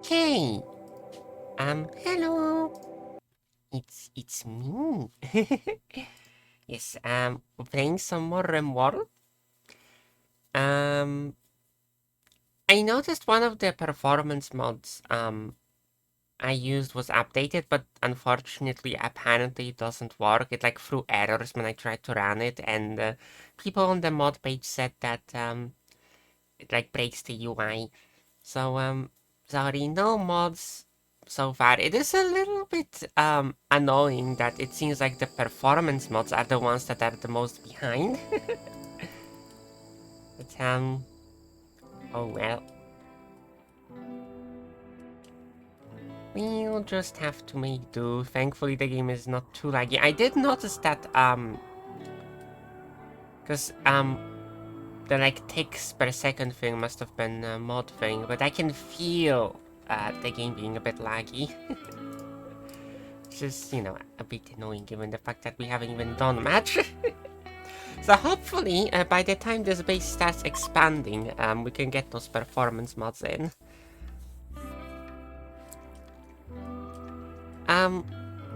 Okay. Hello. It's me. Yes, we're playing some more RimWorld. Um, I noticed one of the performance mods, I used was updated, but unfortunately, apparently it doesn't work. It like threw errors when I tried to run it, and people on the mod page said that, it like breaks the UI. So, sorry, no mods so far. It is a little bit annoying that it seems like the performance mods are the ones that are the most behind. But oh well. We'll just have to make do. Thankfully the game is not too laggy. I did notice that because the like ticks per second thing must have been a mod thing, but I can feel the game being a bit laggy. Which is, you know, a bit annoying given the fact that we haven't even done much. So hopefully, by the time this base starts expanding, we can get those performance mods in.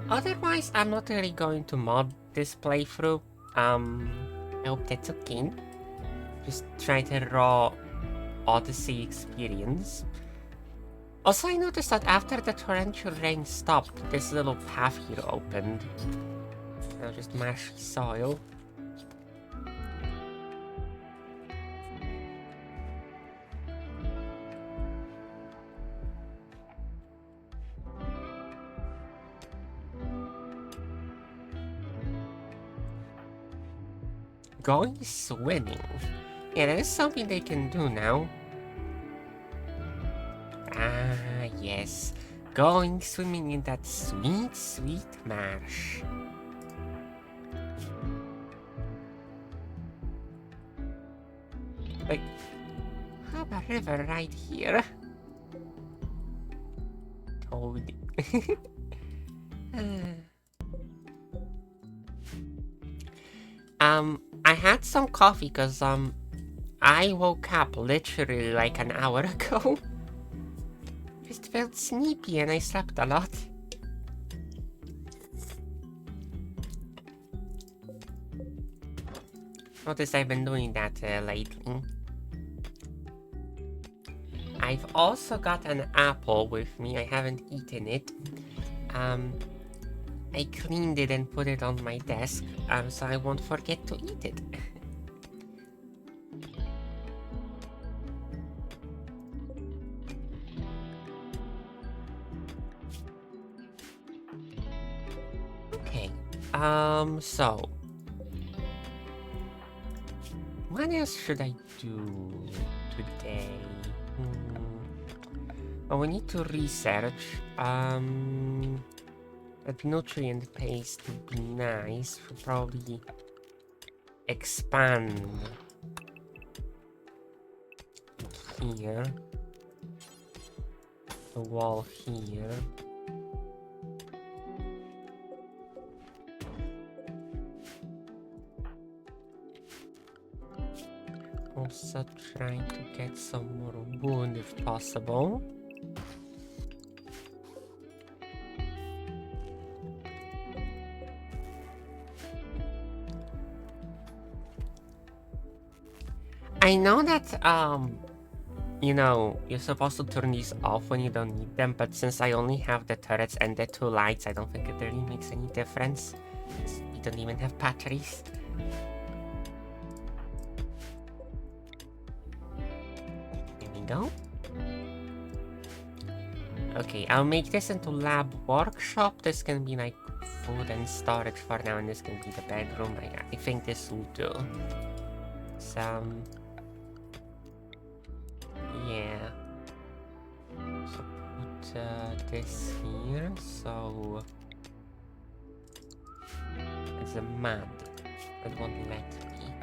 Otherwise, I'm not really going to mod this playthrough. I hope that's okay. Just try the raw Odyssey experience. Also, I noticed that after the torrential rain stopped, this little path here opened. Now just marshy soil. Going swimming. Yeah, that is something they can do now. Ah, yes. Going swimming in that sweet, sweet marsh. Like, have a river right here. Toad. I had some coffee because, I woke up literally like an hour ago. Just felt sleepy and I slept a lot. Notice I've been doing that lately. I've also got an apple with me. I haven't eaten it. I cleaned it and put it on my desk, so I won't forget to eat it. Okay, so... what else should I do today? Oh, we need to research, that nutrient paste would be nice. We'll probably expand here. The wall here. Also trying to get some more wood if possible. I know that, you know, you're supposed to turn these off when you don't need them, but since I only have the turrets and the two lights, I don't think it really makes any difference. We don't even have batteries. Here we go. Okay, I'll make this into lab workshop. This can be like food and storage for now, and this can be the bedroom. I think this will do. Some... yeah. So put this here, so... it's a mud. It won't let me.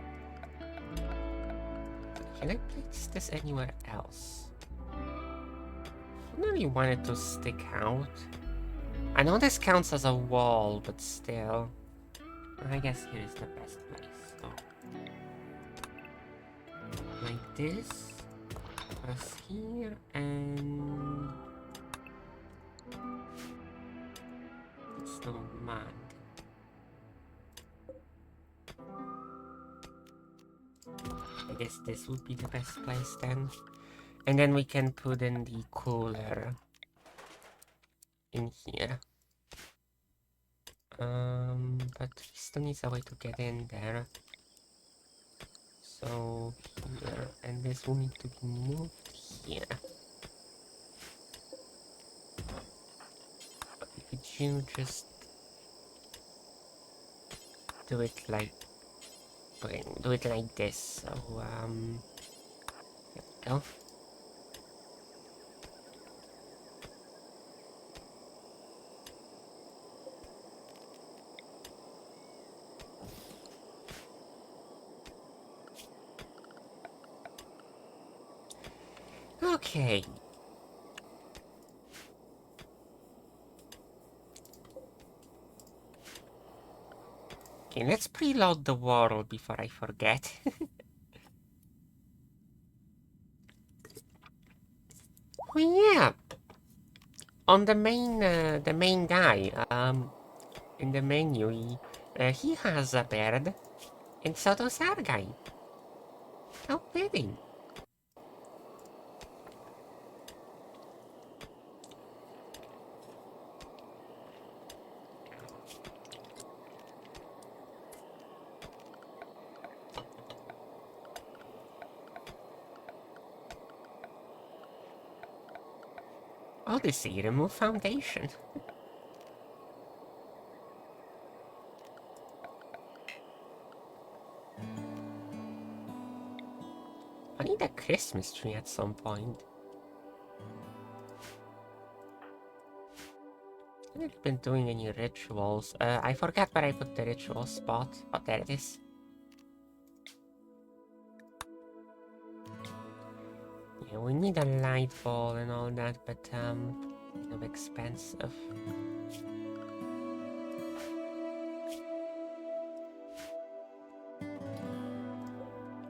Can I place this anywhere else? I don't really want it to stick out. I know this counts as a wall, but still. I guess here is the best place. So. Like this. Press here and... I guess this would be the best place then. And then we can put in the cooler in here. But we still needs a way to get in there. So here, and this will need to be moved here. But could you just do it like, okay, do it like this? So here we go. Okay. Okay, let's preload the world before I forget. Oh yeah, on the main guy, in the menu, he has a bird, and so does our guy. How fitting. Odyssey, remove foundation. I need a Christmas tree at some point. I haven't been doing any rituals. I forgot where I put the ritual spot. Oh, there it is. Yeah, we need a light ball and all that, but kind of expensive.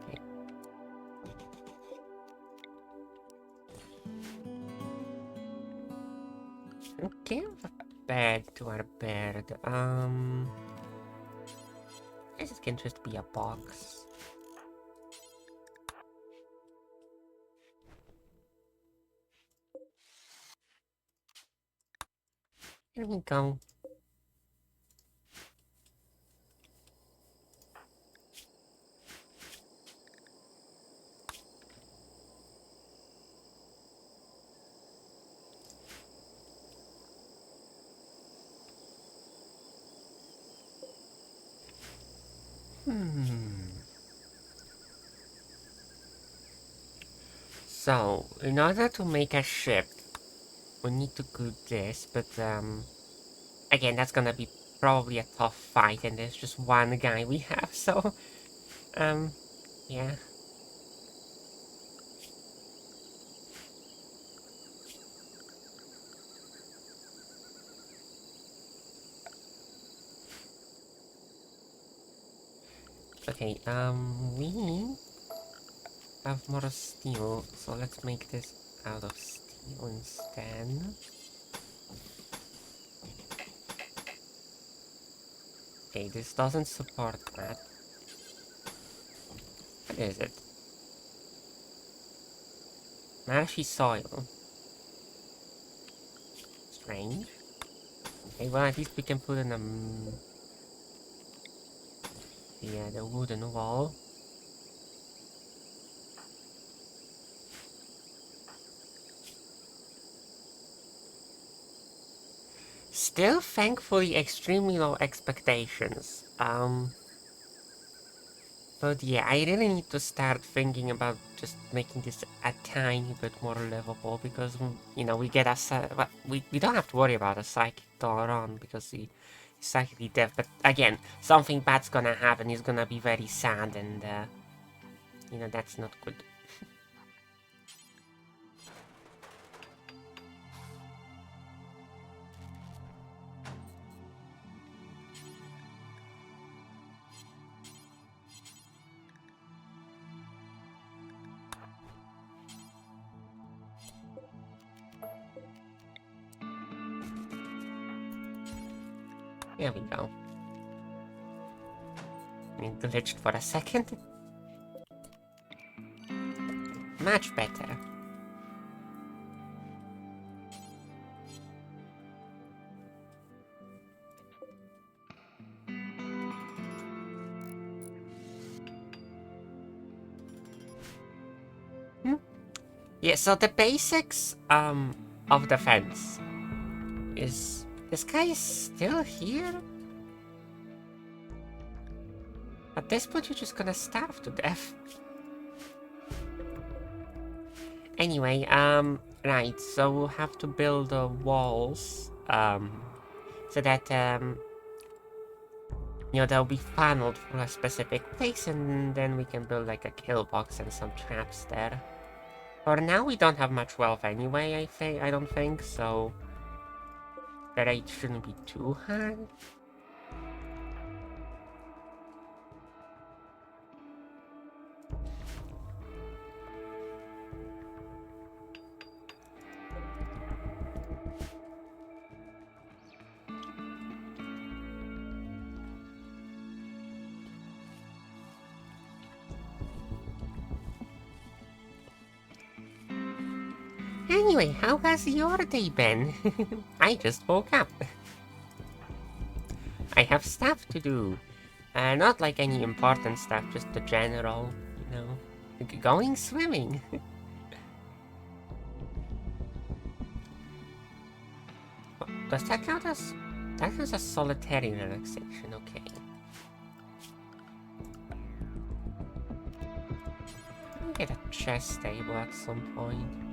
Okay. We'll give a bed to our bird. I guess it can just be a box. Here we go. So, in order to make a ship, we need to do this, but again, that's gonna be probably a tough fight, and there's just one guy we have, so yeah. Okay, we have more steel, so let's make this out of steel instead. Okay, this doesn't support that. What is it? Marshy soil. Strange. Okay, well, at least we can put in the wooden wall. Still, thankfully, extremely low expectations. But yeah, I really need to start thinking about just making this a tiny bit more livable, because, you know, we get we don't have to worry about a psychic dollar on because he's psychically deaf, but again, something bad's gonna happen, he's gonna be very sad, and, you know, that's not good. There we go. It glitched for a second. much better. Yeah, so the basics of the fence is this guy is still here? At this point, you're just gonna starve to death. Anyway, right, so we'll have to build walls, so that, you know, they'll be funneled through a specific place, and then we can build, like, a kill box and some traps there. For now, we don't have much wealth anyway, I don't think, so the rate shouldn't be too high. Anyway, how has your day been? I just woke up. I have stuff to do. Not like any important stuff, just the general, you know, going swimming. Does that count as... That is a solitary relaxation, okay. I'll get a chess table at some point.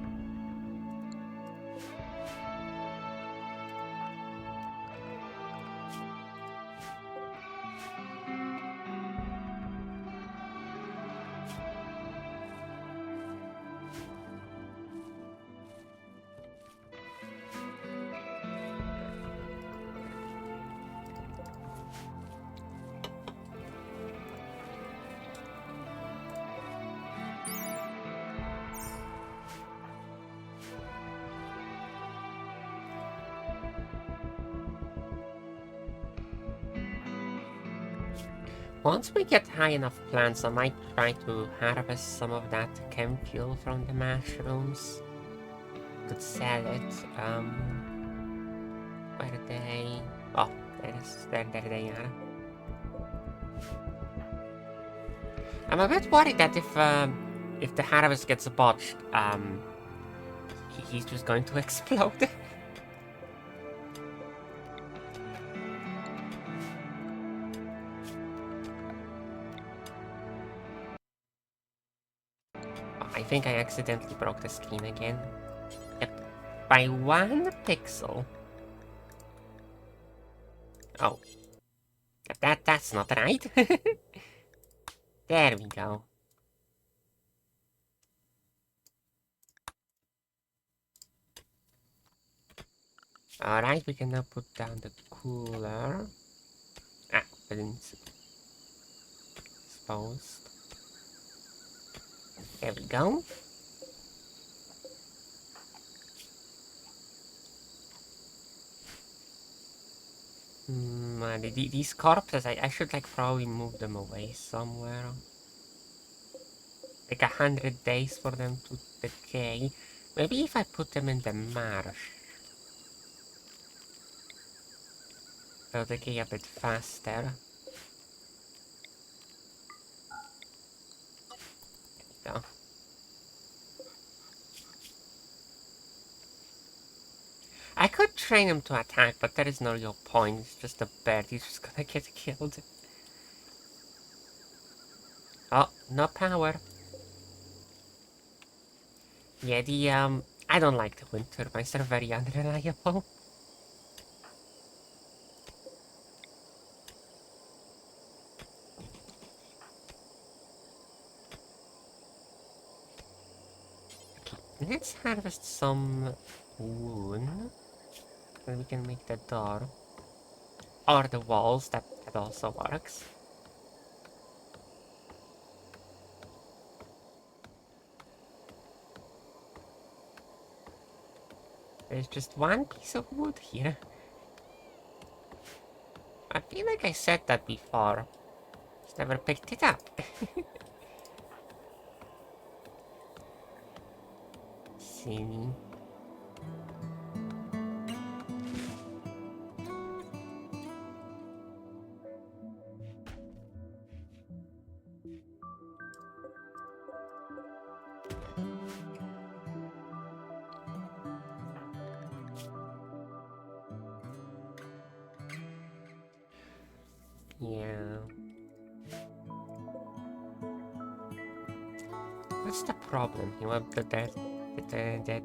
Once we get high enough plants, I might try to harvest some of that chem fuel from the mushrooms. Could sell it. Where are they? Oh, there they are. I'm a bit worried that if the harvest gets botched, he's just going to explode. I think I accidentally broke the screen again. Yep. By 1 pixel. Oh. That's not right. There we go. Alright, we can now put down the cooler. Ah, but it's exposed. There we go. These corpses, I should like probably move them away somewhere. Like 100 days for them to decay. Maybe if I put them in the marsh, they'll decay a bit faster. There we go. I could train him to attack, but there is no real point. It's just a bird. He's just gonna get killed. Oh, no power. Yeah, I don't like the wind turbines. They're very unreliable. Let's harvest some wood. Then we can make the door. Or the walls, that also works. There's just one piece of wood here. I feel like I said that before. Just never picked it up. silly. Yeah. What's the problem here with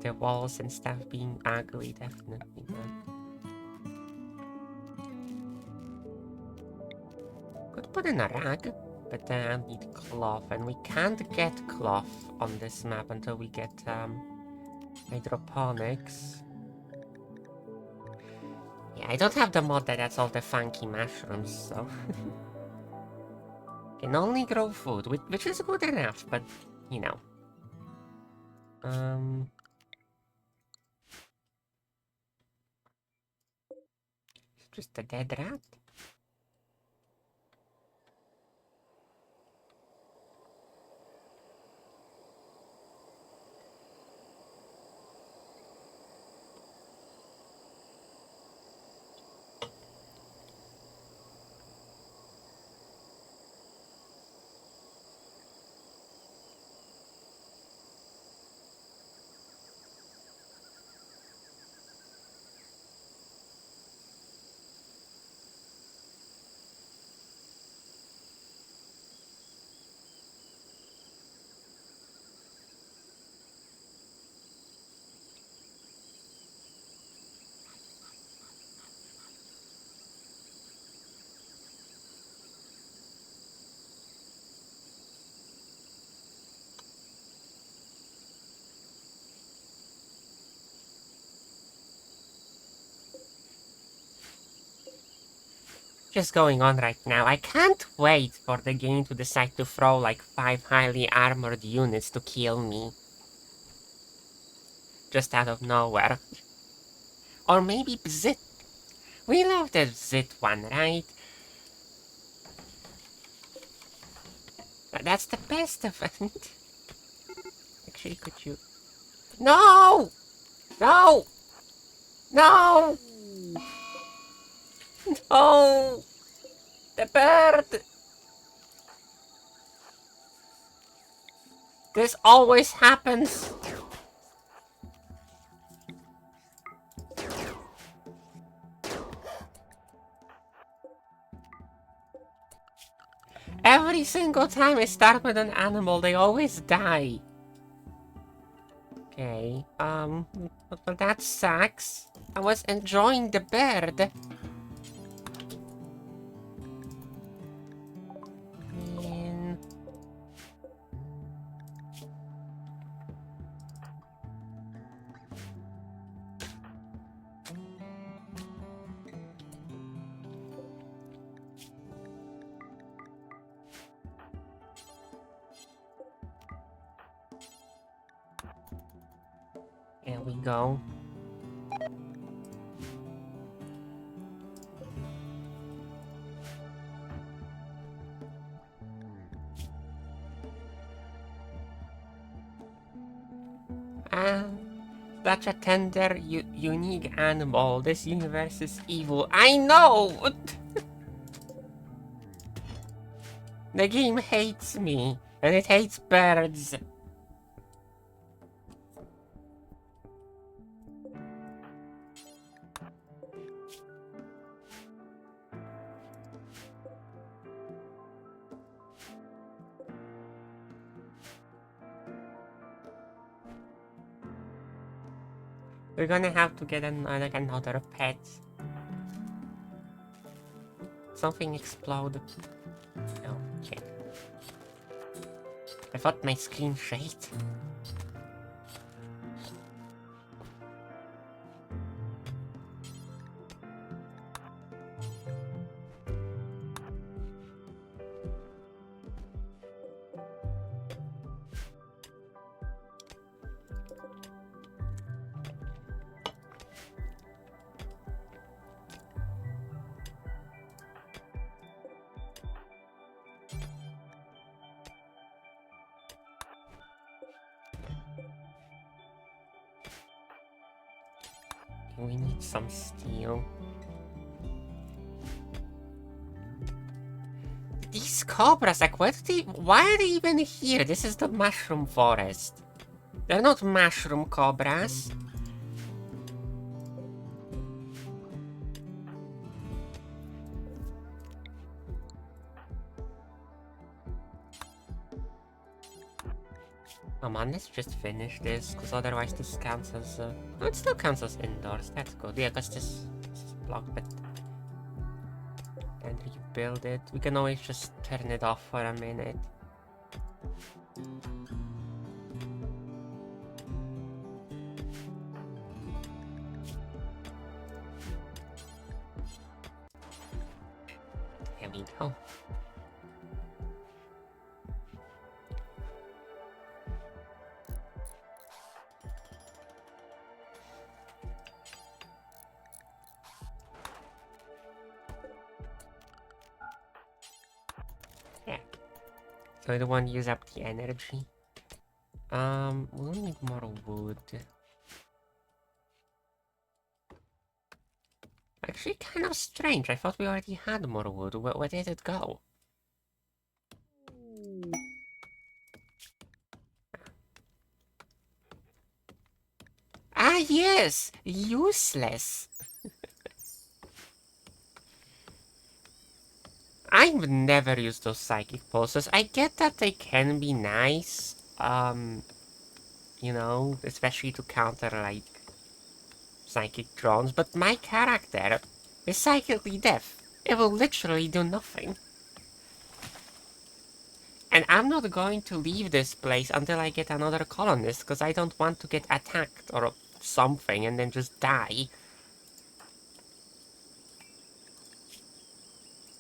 the walls and stuff being ugly? Definitely not. Could put in a rag, but then I need cloth, and we can't get cloth on this map until we get hydroponics. Yeah, I don't have the mod that has all the funky mushrooms, so can only grow food, which is good enough, but you know. Just a dead rat. Just going on right now. I can't wait for the game to decide to throw like 5 highly armored units to kill me. Just out of nowhere. Or maybe Bzit. We love the Bzit one, right? That's the best of it. Actually, could you... No! No! No! No! The bird! This always happens. Every single time I start with an animal, they always die. Okay, well, that sucks. I was enjoying the bird. Man. There we go. Such a tender, unique animal. This universe is evil. I know! The game hates me, and it hates birds. We're gonna have to get another pet. Something exploded. Oh, okay. I thought my screen shaked. We need some steel. These cobras, like, why are they even here? This is the mushroom forest. They're not mushroom cobras. Come on, let's just finish this, because otherwise this counts as... No, it still counts as indoors. That's good. Yeah, because this is blocked, but... And rebuild it. We can always just turn it off for a minute. There we go. Yeah. So I don't want to use up the energy. We'll need more wood. Actually, kind of strange. I thought we already had more wood. Where did it go? Ah, yes! Useless! I've never used those psychic pulses. I get that they can be nice. You know, especially to counter, like, psychic drones, but my character is psychically deaf. It will literally do nothing. And I'm not going to leave this place until I get another colonist, because I don't want to get attacked or something and then just die.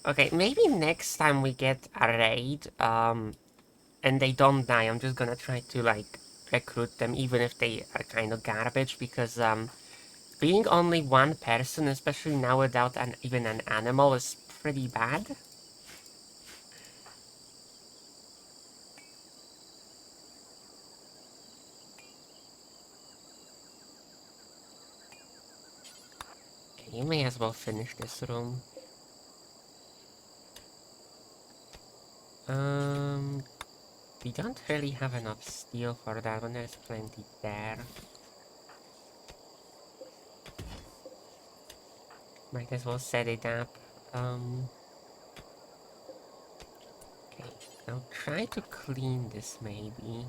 Okay, maybe next time we get a raid, and they don't die, I'm just gonna try to, like, recruit them, even if they are kind of garbage, because, being only one person, especially now without even an animal, is pretty bad. Okay, you may as well finish this room. We don't really have enough steel for that one, there's plenty there. Might as well set it up. Okay, I'll try to clean this maybe.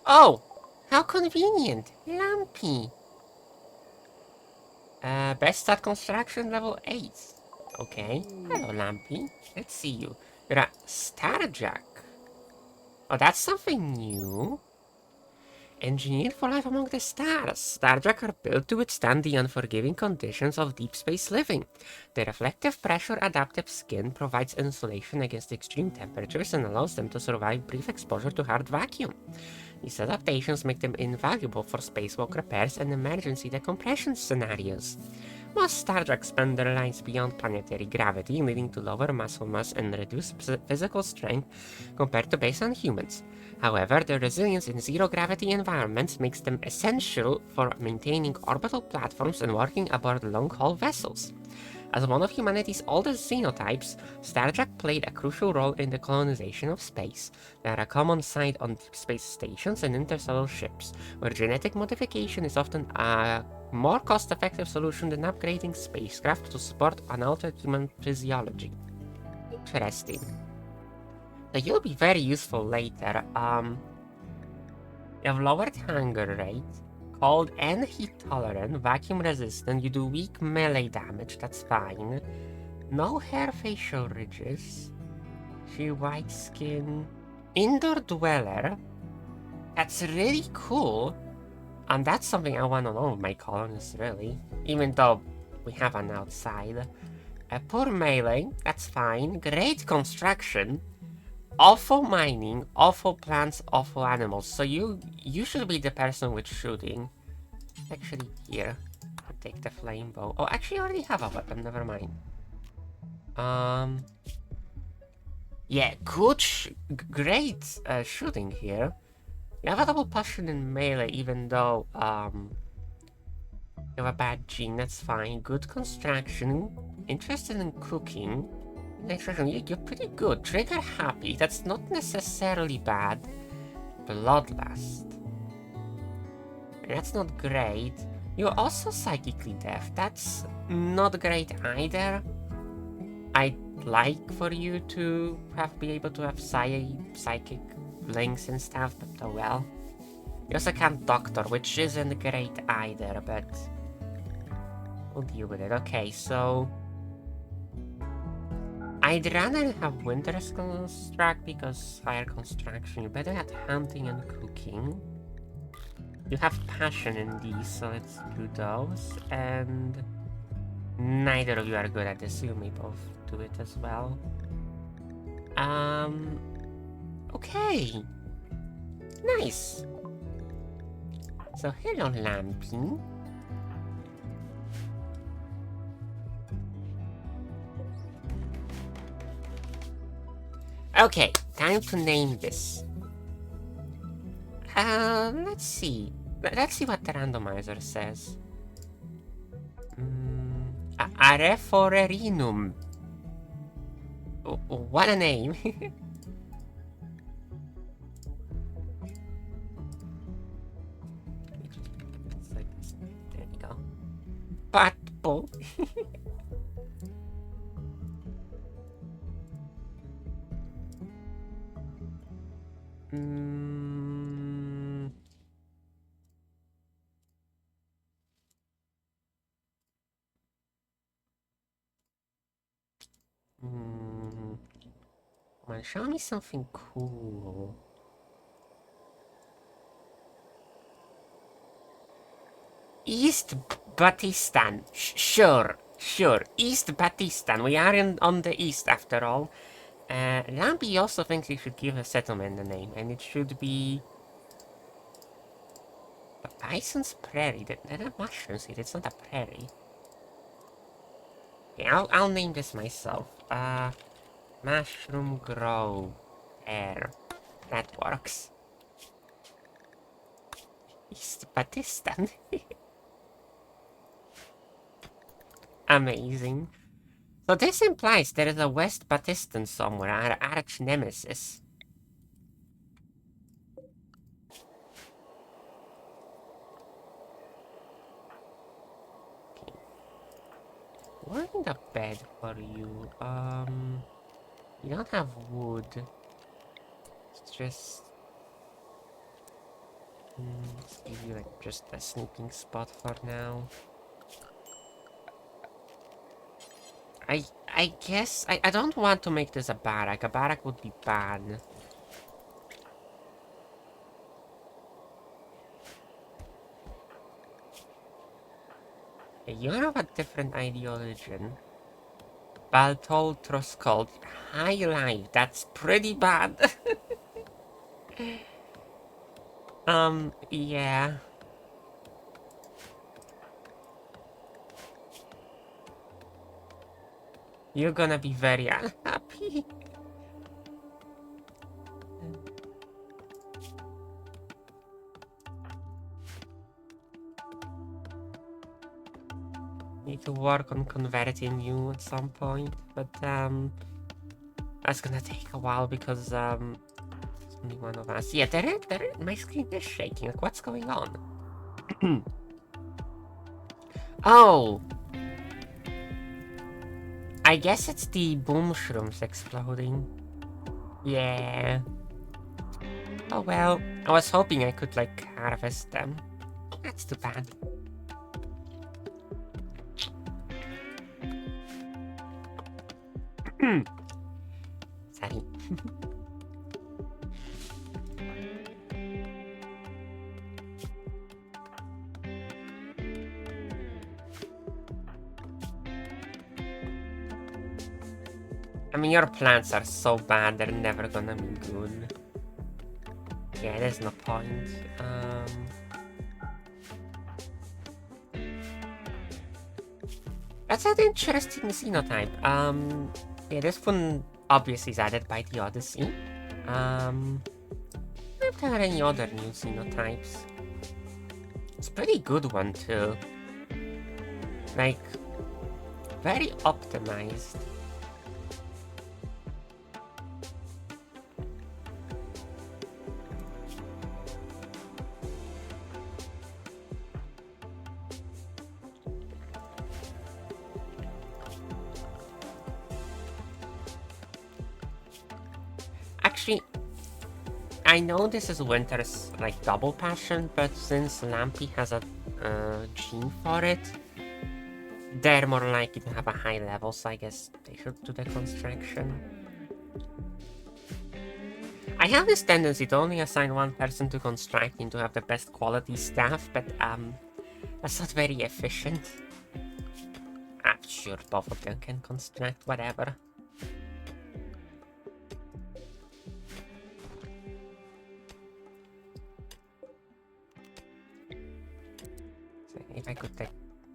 Oh! How convenient! Lampy! Best at construction level 8. Okay. Hello, Lampy. Let's see you. You're a Starjack. Oh, that's something new. Engineered for life among the stars, Starjack are built to withstand the unforgiving conditions of deep space living. Their reflective pressure adaptive skin provides insulation against extreme temperatures and allows them to survive brief exposure to hard vacuum. These adaptations make them invaluable for spacewalk repairs and emergency decompression scenarios. Most Starjacks spend their lives beyond planetary gravity, leading to lower muscle mass and reduced physical strength compared to baseline humans. However, their resilience in zero-gravity environments makes them essential for maintaining orbital platforms and working aboard long-haul vessels. As one of humanity's oldest xenotypes, Starjack played a crucial role in the colonization of space. They are a common sight on deep space stations and interstellar ships, where genetic modification is often a more cost-effective solution than upgrading spacecraft to support unaltered human physiology. Interesting. So you'll be very useful later. You have lowered hunger rate, cold and heat tolerant, vacuum resistant, you do weak melee damage, that's fine. No hair, facial ridges. She white skin. Indoor dweller. That's really cool. And that's something I want to know with my colonists, really. Even though we have an outside. A poor melee, that's fine. Great construction. Awful mining, awful plants, awful animals. So you should be the person with shooting. Actually, here. I'll take the flame bow. Oh, actually, I already have a weapon. Never mind. Yeah, good, great shooting here. You have a double passion in melee, even though You have a bad gene, that's fine. Good construction. Interested in cooking. You're pretty good. Trigger happy. That's not necessarily bad. Bloodlust. That's not great. You're also psychically deaf. That's not great either. I'd like for you to be able to have psychic links and stuff, but oh well. You also can't doctor, which isn't great either, but we'll deal with it. Okay, so I'd rather have Winter's Construct because higher construction. You're better at hunting and cooking. You have passion in these, so let's do those. And neither of you are good at this, so you may both do it as well. Okay. Nice. So hello, Lampy. Okay, time to name this. Let's see. Let's see what the randomizer says. Areforerinum. What a name. There we go. Patpo. Come on, show me something cool. East Batistan. Sure. East Batistan. We are on the east after all. Lambi also thinks you should give a settlement a name, and it should be Bison's Prairie. There are mushrooms here. It's not a prairie. Okay, I'll name this myself. Mushroom Grove Air. That works. East Batistan. Amazing. So this implies there is a West Batistan somewhere, our arch nemesis. Okay. Where's the bed for you? You don't have wood. It's just... let's give you like just a sleeping spot for now. I guess I don't want to make this a barrack. A barrack would be bad. You're of a different ideology. Baltol Troscold. High life. That's pretty bad. Yeah. You're gonna be very unhappy. Need to work on converting you at some point, but that's gonna take a while because there's only one of us. Yeah, my screen is shaking. Like, what's going on? Oh, I guess it's the boom shrooms exploding. Yeah. Oh well, I was hoping I could like harvest them. That's too bad. Sorry. I mean, your plants are so bad, they're never gonna be good. Yeah, there's no point. That's an interesting xenotype. Yeah, this one obviously is added by the Odyssey. If there are any other new xenotypes. It's a pretty good one too. Like, very optimized. Actually, I know this is Winter's like double passion, but since Lampy has a gene for it, they're more likely to have a high level, so I guess they should do the construction. I have this tendency to only assign one person to constructing to have the best quality staff, but that's not very efficient. I'm sure both of them can construct, whatever. So if I could take...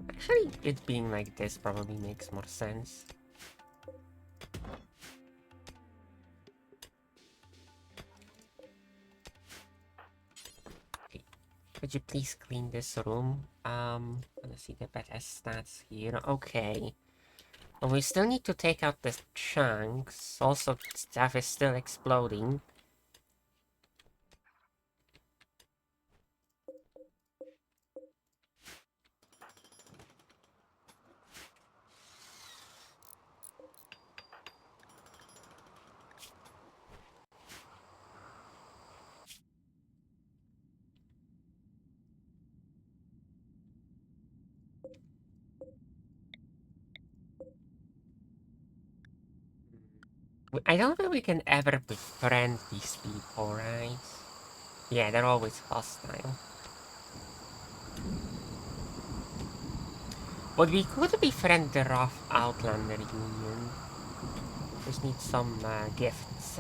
Actually, it being like this probably makes more sense. Okay. Could you please clean this room? Let's see the better stats here. Okay. But we still need to take out the chunks. Also, stuff is still exploding. I don't think we can ever befriend these people, right? Yeah, they're always hostile. But we could befriend the Rough Outlander Union. Just need some gifts.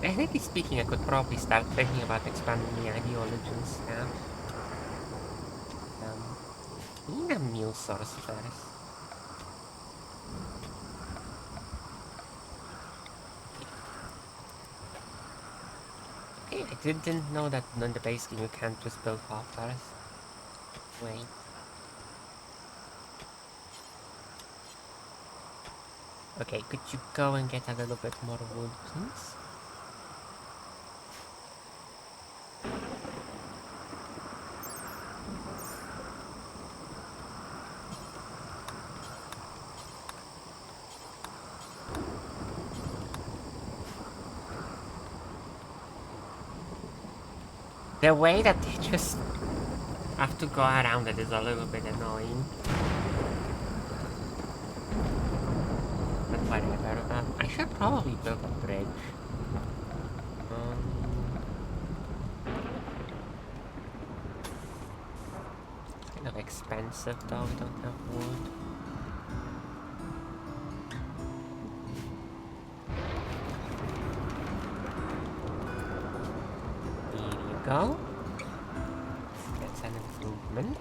Technically speaking, I could probably start thinking about expanding the ideology and stuff. We need a mule source first. Okay, I didn't know that in the base game you can't just build hoppers. Wait. Okay, could you go and get a little bit more wood, please? The way that they just have to go around it is a little bit annoying. But whatever. I should probably build a bridge. It's kind of expensive though, we don't have wood. Here you go. That's an improvement.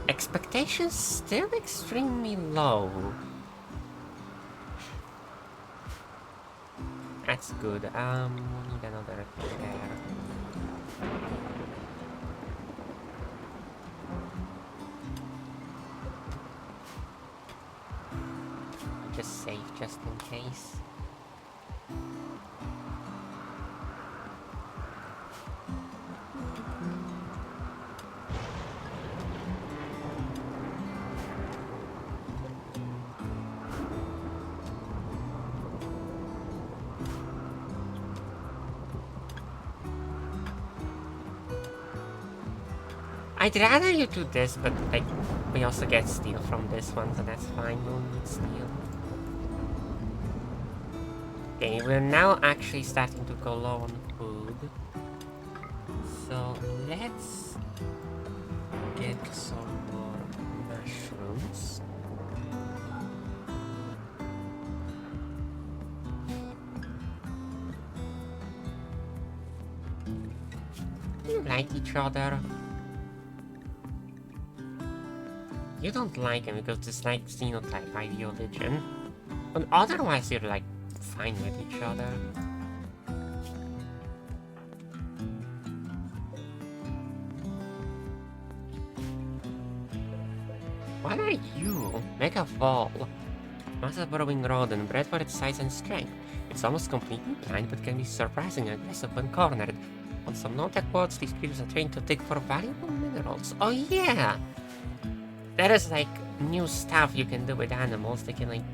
Expectations still extremely low. That's good. We need another chair. Just save just in case. I'd rather you do this, but like, we also get steel from this one, so that's fine. We'll need steel. Okay, we're now actually starting to go low on food. So let's get some more mushrooms. You like each other. You don't like him because this like xenotype ideology. But otherwise you're like fine with each other. What are you? Make a wall. Massive burrowing rodent, bred for its size and strength. It's almost completely blind but can be surprisingly aggressive when cornered. On some no-tech quads, these creatures are trained to dig for valuable minerals. Oh yeah! There is like new stuff you can do with animals. They can like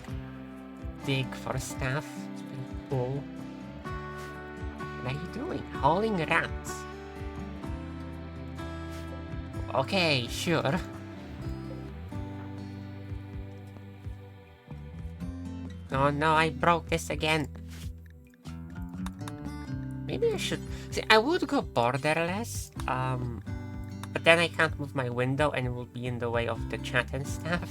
dig for stuff. It's pretty cool. What are you doing? Hauling rats. Okay, sure. Oh no, I broke this again. Maybe I should... See, I would go borderless, but then I can't move my window and it will be in the way of the chat and stuff.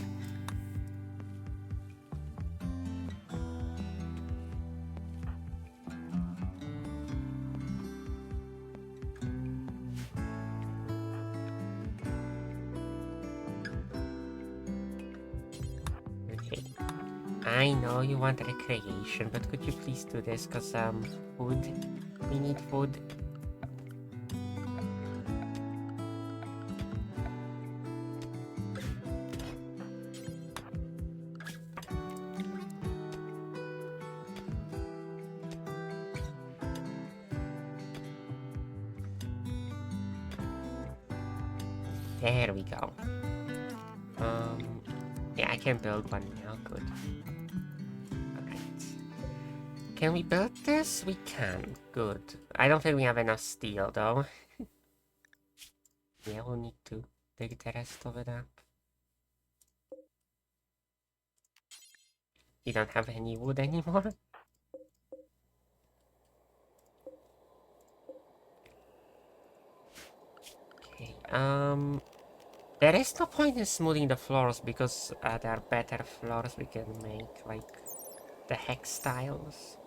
Okay. I know you want recreation, but could you please do this? Cause, food. We need food. There we go. Yeah, I can build one now. Good. Alright. Can we build this? We can. Good. I don't think we have enough steel, though. Yeah, we'll need to dig the rest of it up. You don't have any wood anymore? Okay, there is no point in smoothing the floors because there are better floors we can make, like the hex tiles.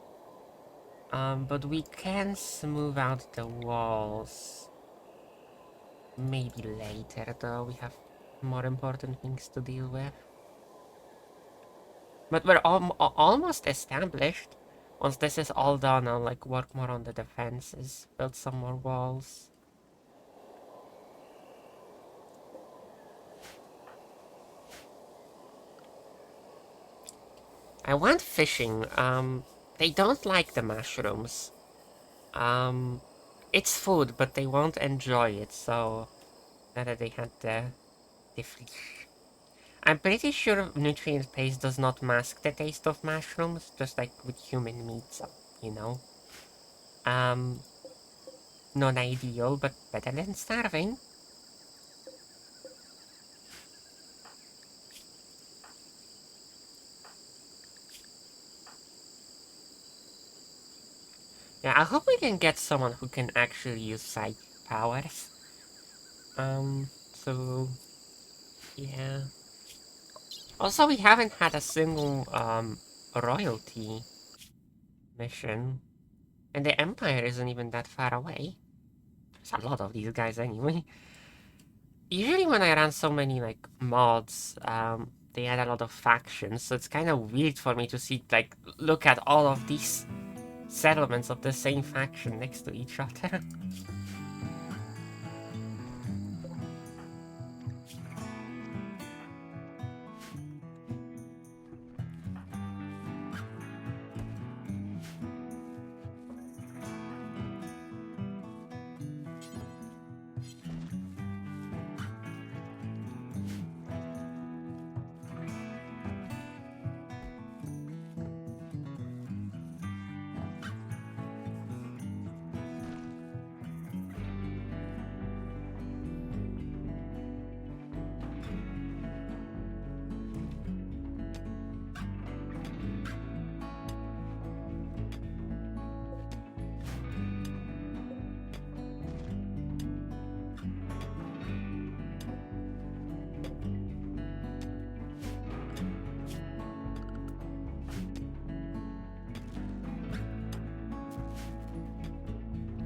But we can smooth out the walls. Maybe later, though. We have more important things to deal with. But we're almost established. Once this is all done, I'll like work more on the defenses, build some more walls. I went fishing. They don't like the mushrooms. It's food, but they won't enjoy it, so now that they had the fish. I'm pretty sure nutrient paste does not mask the taste of mushrooms, just like with human meat, so, you know. Not ideal, but better than starving. Yeah, I hope we can get someone who can actually use psychic powers. So... yeah. Also, we haven't had a single, royalty mission. And the Empire isn't even that far away. There's a lot of these guys anyway. Usually when I run so many, like, mods, they add a lot of factions, so it's kind of weird for me to see, like, look at all of these settlements of the same faction next to each other.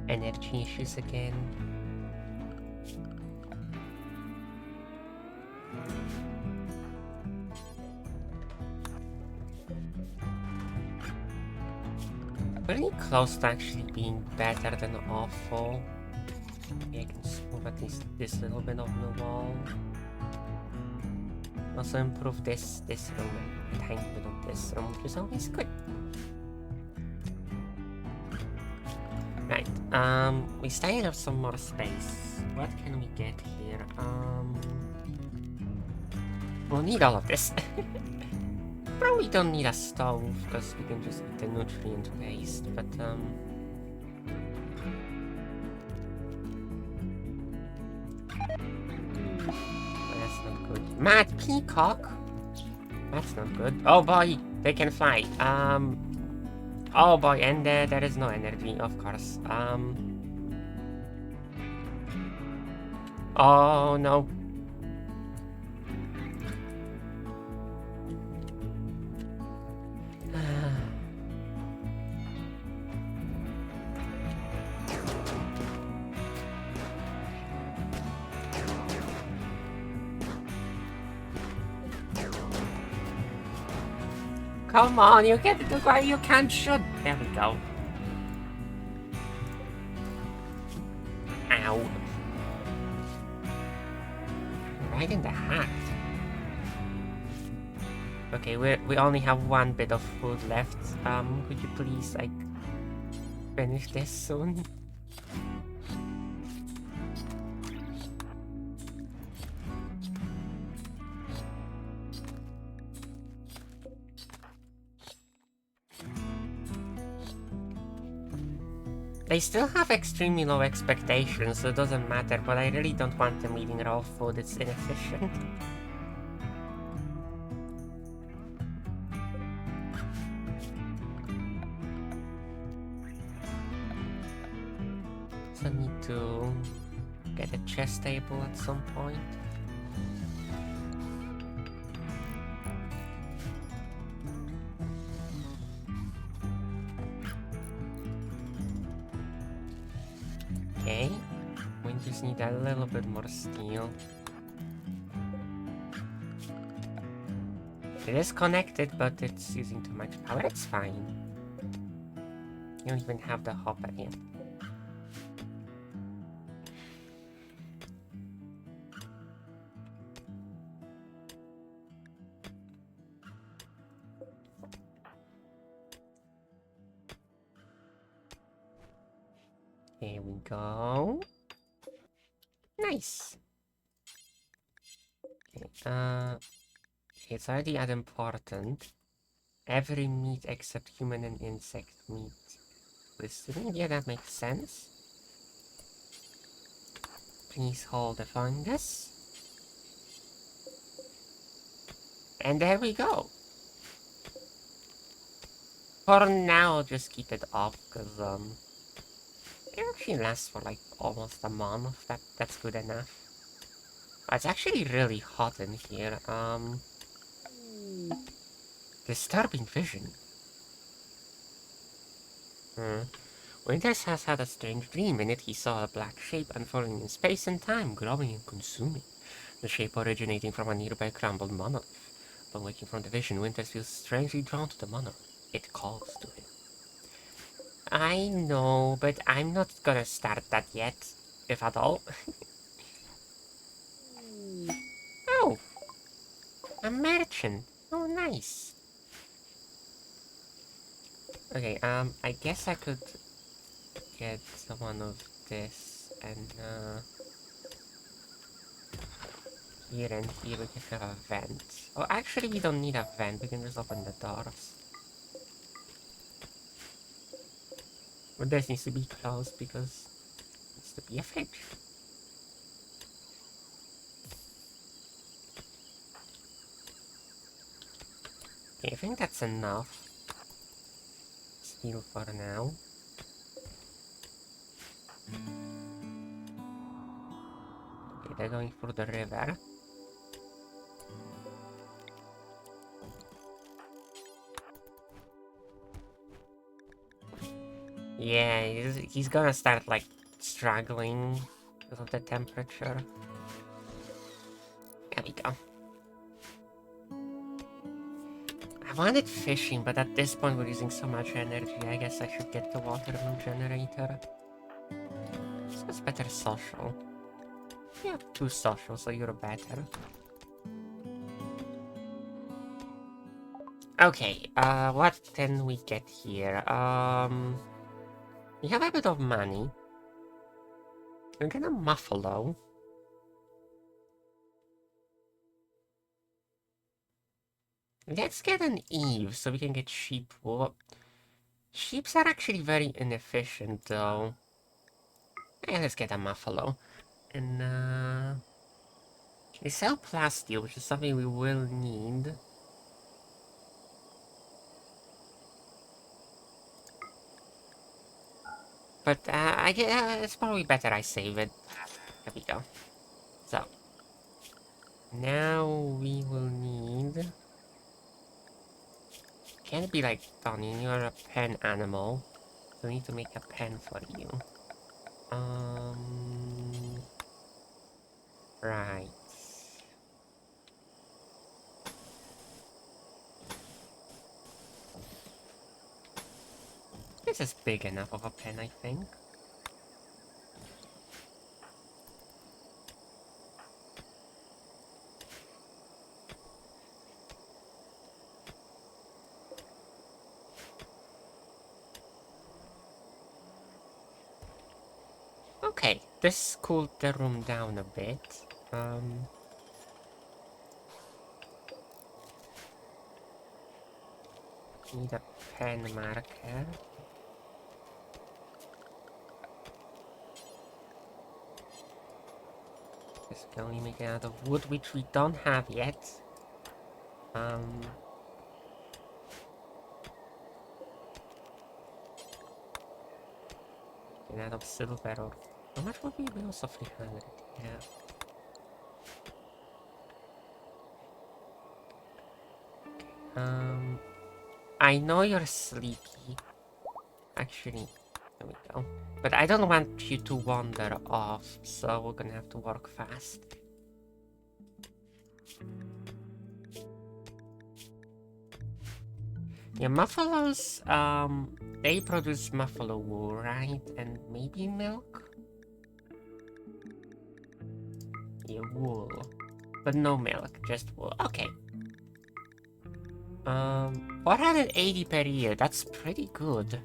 Energy issues again. close to actually being better than awful. Yeah, I can move at least this little bit of the wall. Also improve this room and a tiny bit of this room, which is always good. Right, we still have some more space. What can we get here? We'll need all of this. Probably don't need a stove, because we can just eat the nutrient waste, but that's not good. Mad peacock? That's not good. Oh boy, they can fly. Oh boy, and there is no energy, of course. Oh no. Come on, you get it why you can't shoot. There we go. Ow. Right in the hat. Okay, we only have one bit of food left. Could you please, like, finish this soon? They still have extremely low expectations, so it doesn't matter, but I really don't want them eating raw food, it's inefficient. So I need to get a chess table at some point. Okay, we just need a little bit more steel. It is connected, but it's using too much power. It's fine. You don't even have the hopper yet. Here we go. Nice. Okay, it's already as important. Every meat except human and insect meat. Listening, yeah, that makes sense. Please hold the fungus. And there we go. For now, I'll just keep it off, because, it actually lasts for, like, almost a month. That's good enough. Oh, it's actually really hot in here, disturbing vision. Winters has had a strange dream. In it, he saw a black shape unfolding in space and time, growing and consuming. The shape originating from a nearby crumbled monolith. Upon waking from the vision, Winters feels strangely drawn to the monolith. It calls to him. I know, but I'm not gonna start that yet, if at all. Oh! A merchant! Oh, nice! Okay, I guess I could get one of this, and, here and here we can have a vent. Oh, actually we don't need a vent, we can just open the doors. But this needs to be closed because it needs to be a fridge. Okay, I think that's enough. Steel for now. Okay, they're going through the river. Yeah, he's gonna start, like, struggling because of the temperature. There we go. I wanted fishing, but at this point we're using so much energy, I guess I should get the water generator. This was better social. You have 2 social, so you're better. Okay, what can we get here? We have a bit of money. We're gonna Muffalo. Let's get an Eve so we can get sheep wool. Sheeps are actually very inefficient though. Yeah, let's get a Muffalo. And they sell plasteel, which is something we will need. But I guess it's probably better I save it. There we go. So now we will need. Can't be like Donnie, you're a pen animal. So I need to make a pen for you. Right. This is big enough of a pen, I think. Okay, this cooled the room down a bit. Need a pen marker. This can only make it out of wood, which we don't have yet. Get out of silver or... How much would we also 300? Yeah. I know you're sleepy. Actually, there we go. But I don't want you to wander off, so we're gonna have to work fast. Yeah, Muffalos, they produce Muffalo wool, right? And maybe milk? Yeah, wool. But no milk, just wool. Okay. 480 per year, that's pretty good.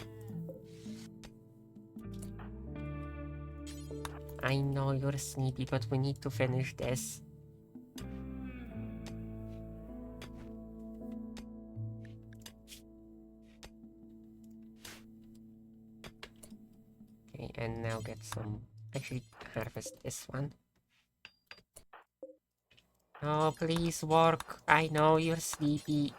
I know you're sleepy, but we need to finish this. Okay, and now get some... Actually, harvest this one. Oh, please work. I know you're sleepy.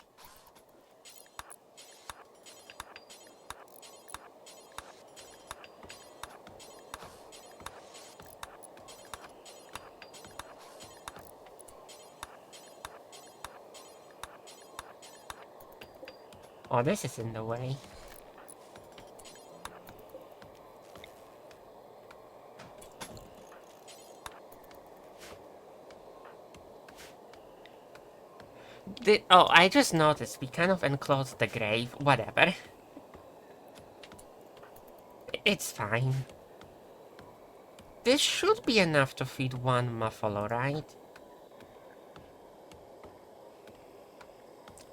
Oh, this is in the way. Oh, I just noticed we kind of enclosed the grave. Whatever. It's fine. This should be enough to feed one muffalo, right?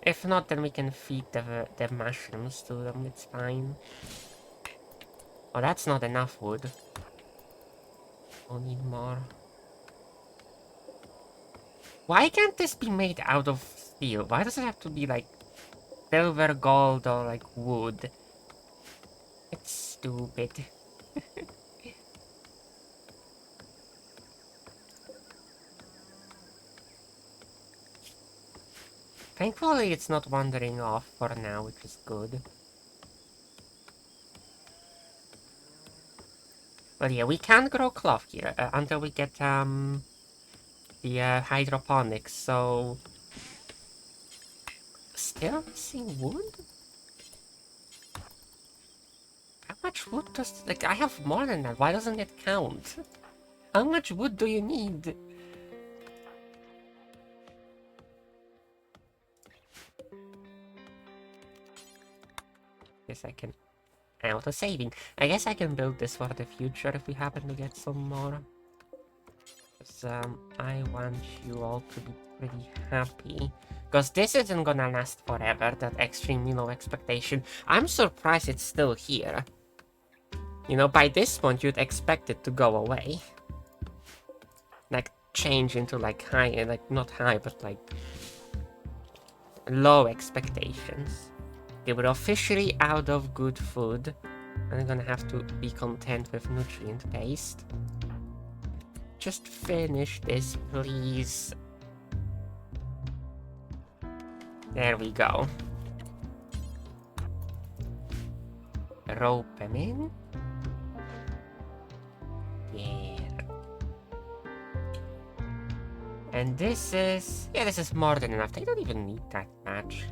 If not, then we can feed the mushrooms to them. It's fine. Oh, that's not enough wood. We'll need more. Why can't this be made out of steel? Why does it have to be like silver, gold, or like wood? It's stupid. Thankfully, it's not wandering off for now, which is good. But yeah, we can't grow cloth here until we get the hydroponics, so... Still missing wood? How much wood does... Like, I have more than that. Why doesn't it count? How much wood do you need? guess I can... Auto-saving. I guess I can build this for the future if we happen to get some more. I want you all to be pretty happy. Because this isn't gonna last forever, that extremely low expectation. I'm surprised it's still here. You know, by this point you'd expect it to go away. Like, change into like high, like not high, but like low expectations. They were officially out of good food. I'm gonna have to be content with nutrient paste. Just finish this, please. There we go. Rope them in. Yeah. And this is... yeah, this is more than enough. They don't even need that much.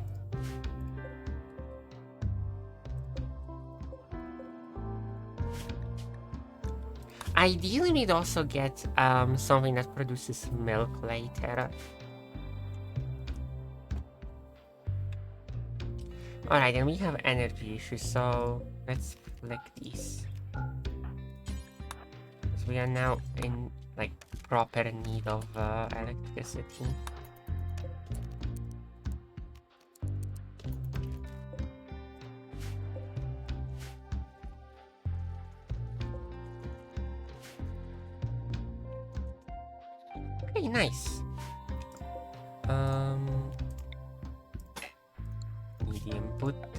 Ideally, we'd also get something that produces milk later. Alright, and we have energy issues, so let's flick these. Because we are now in, like, proper need of electricity. Okay, nice. Medium, put with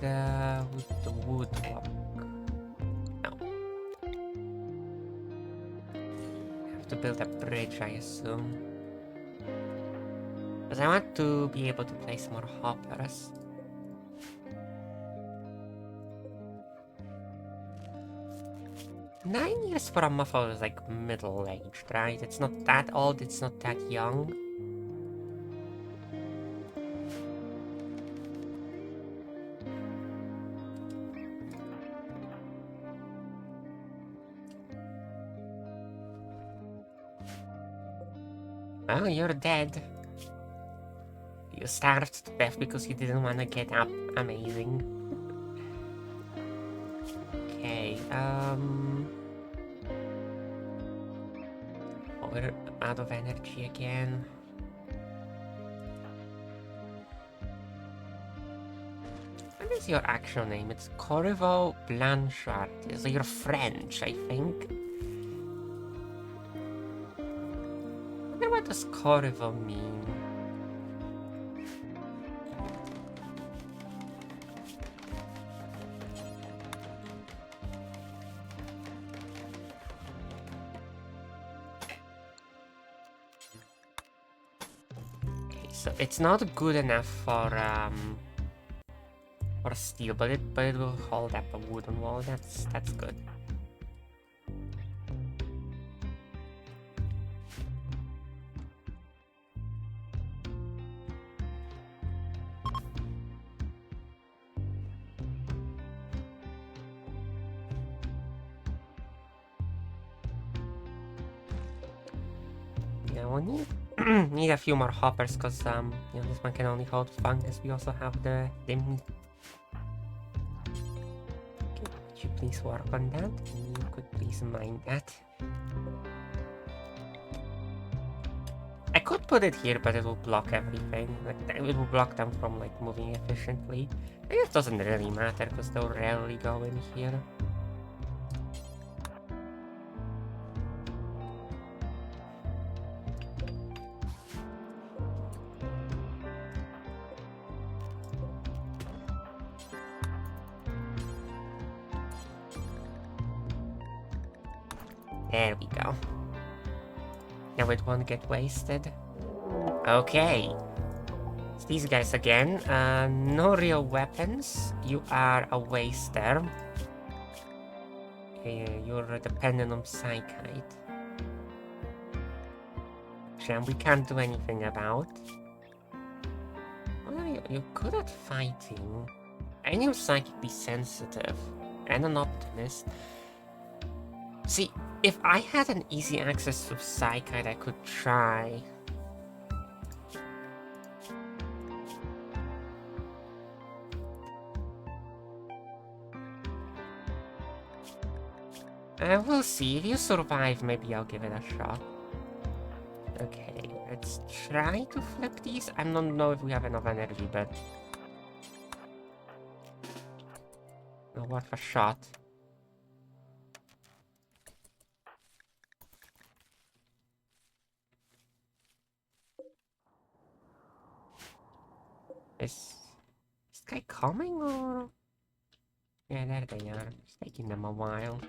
the woodblock. No. Have to build a bridge, I assume. Because I want to be able to place more hoppers. 9 years for a muffle is like middle-aged, right? It's not that old, it's not that young. Well, you're dead. You starved to death because you didn't want to get up. Amazing. Okay, oh, we're out of energy again. What is your actual name? It's Corvo Blanchard. So you're French, I think. What does Corvo mean? Okay, so it's not good enough for steel, but it will hold up a wooden wall. That's good. Yeah, we'll need a few more hoppers because you know, this one can only hold fungus. We also have the meat. Okay, could you please work on that? And you could please mine that. I could put it here, but it will block everything. Like, it will block them from like moving efficiently. I guess it doesn't really matter because they'll rarely go in here. There we go. Now it won't get wasted. Okay. It's these guys again. No real weapons. You are a waster. Okay, you're dependent on psychite. Which we can't do anything about. Well, you're good at fighting. And you're psychically sensitive. And an optimist. See, if I had an easy access to psychite, I could try. We'll see. If you survive, maybe I'll give it a shot. Okay, let's try to flip these. I don't know if we have enough energy, but... worth a shot. Is this guy coming or? Yeah, there they are. It's taking them a while.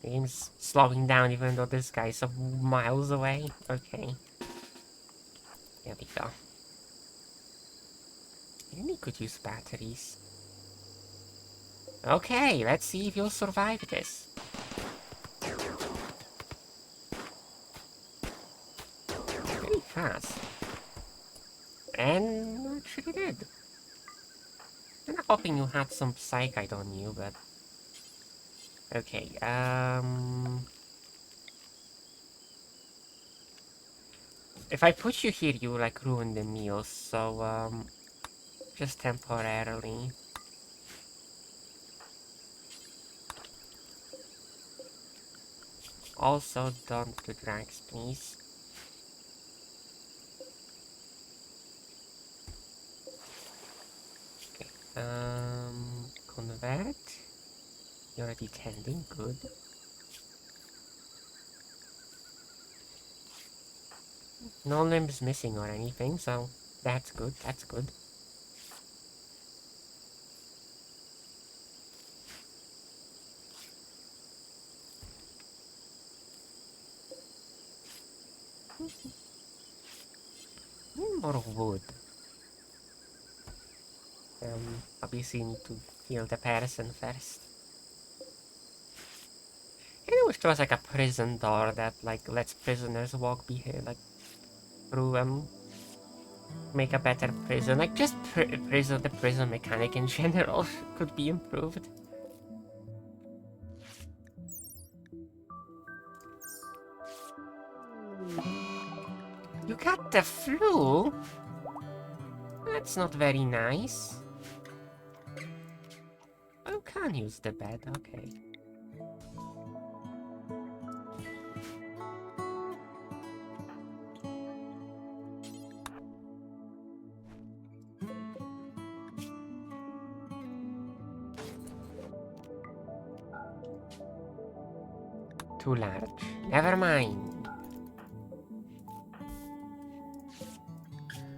The game's slowing down even though this guy's miles away. Okay. There we go. Maybe could use batteries. Okay, let's see if you'll survive this. Pretty fast. And actually did. I'm hoping you had some psychite on you, but... Okay, if I put you here, you like ruin the meal, so just temporarily. Also, don't do drags, please. Okay, convert. You're already tending, good. No limbs missing or anything, so that's good, that's good. More wood. Obviously need to heal the person first. I wish there was like a prison door that like lets prisoners walk like through make a better prison. Like just the prison mechanic in general could be improved. You got the flu? That's not very nice. Oh, can't use the bed, okay. Too large. Never mind.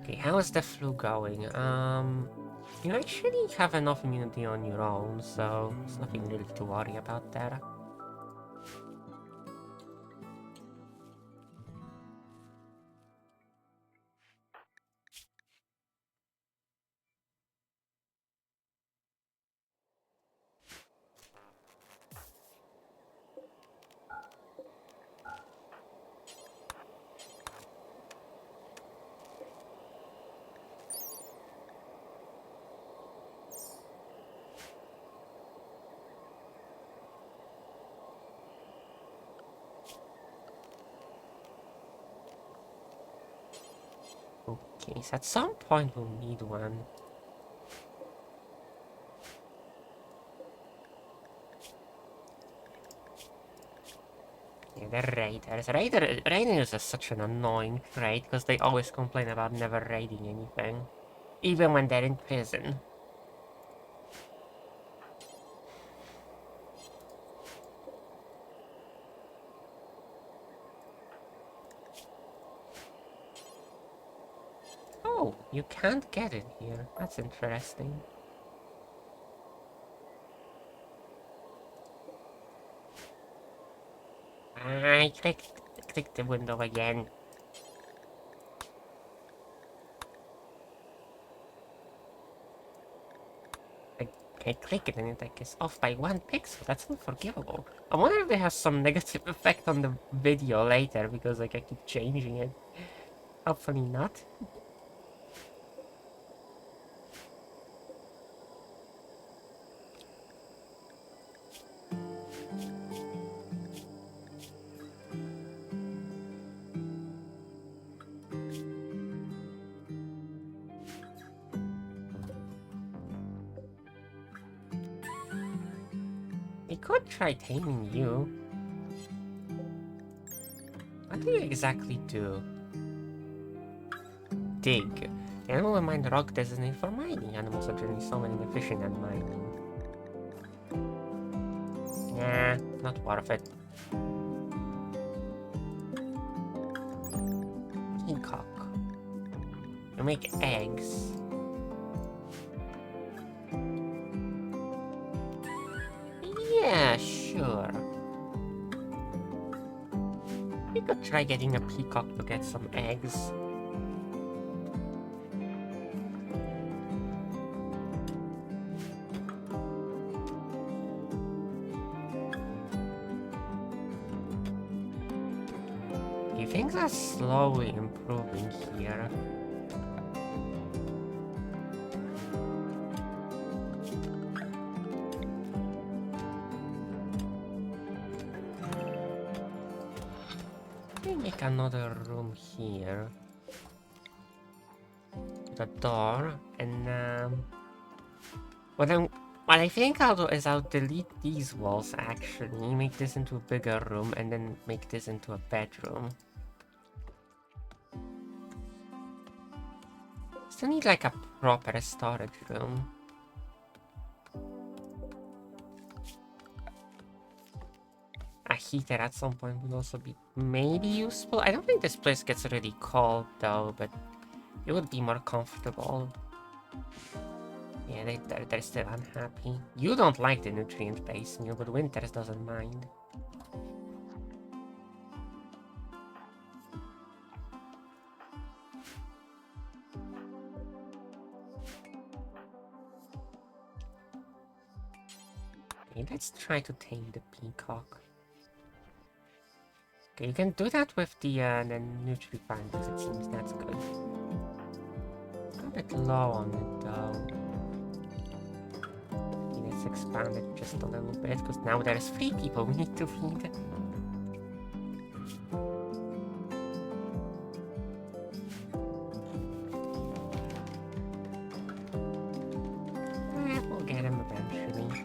Okay, how is the flu going? You actually have enough immunity on your own, so there's nothing really to worry about there. Okay, so at some point we'll need one. Yeah, the raiders. Raiders are such an annoying raid because they always complain about never raiding anything. Even when they're in prison. Oh, you can't get it here. That's interesting. I clicked the window again. I click it and it like is off by 1 pixel. That's unforgivable. I wonder if it has some negative effect on the video later because like I keep changing it. Hopefully not. could try taming you. What do you exactly do? Dig. The animal will mine rock designated for mining. Animals are generally so many fishing and mining. Nah, not worth it. Peacock. You make eggs. Yeah, sure. We could try getting a peacock to get some eggs. Things are slowly improving here. Let me make another room here. The door, and what I think I'll do is I'll delete these walls actually, make this into a bigger room, and then make this into a bedroom. Still need like a proper storage room. A heater at some point would also be maybe useful. I don't think this place gets really cold though, but it would be more comfortable. Yeah, they're still unhappy. You don't like the nutrient-based meal, but Winters doesn't mind. Okay, let's try to tame the peacock. Okay, you can do that with the Nutrifine, because it seems that's good. A bit low on it though. Let's expand it just a little bit, because now there's 3 people we need to feed. We'll get him eventually.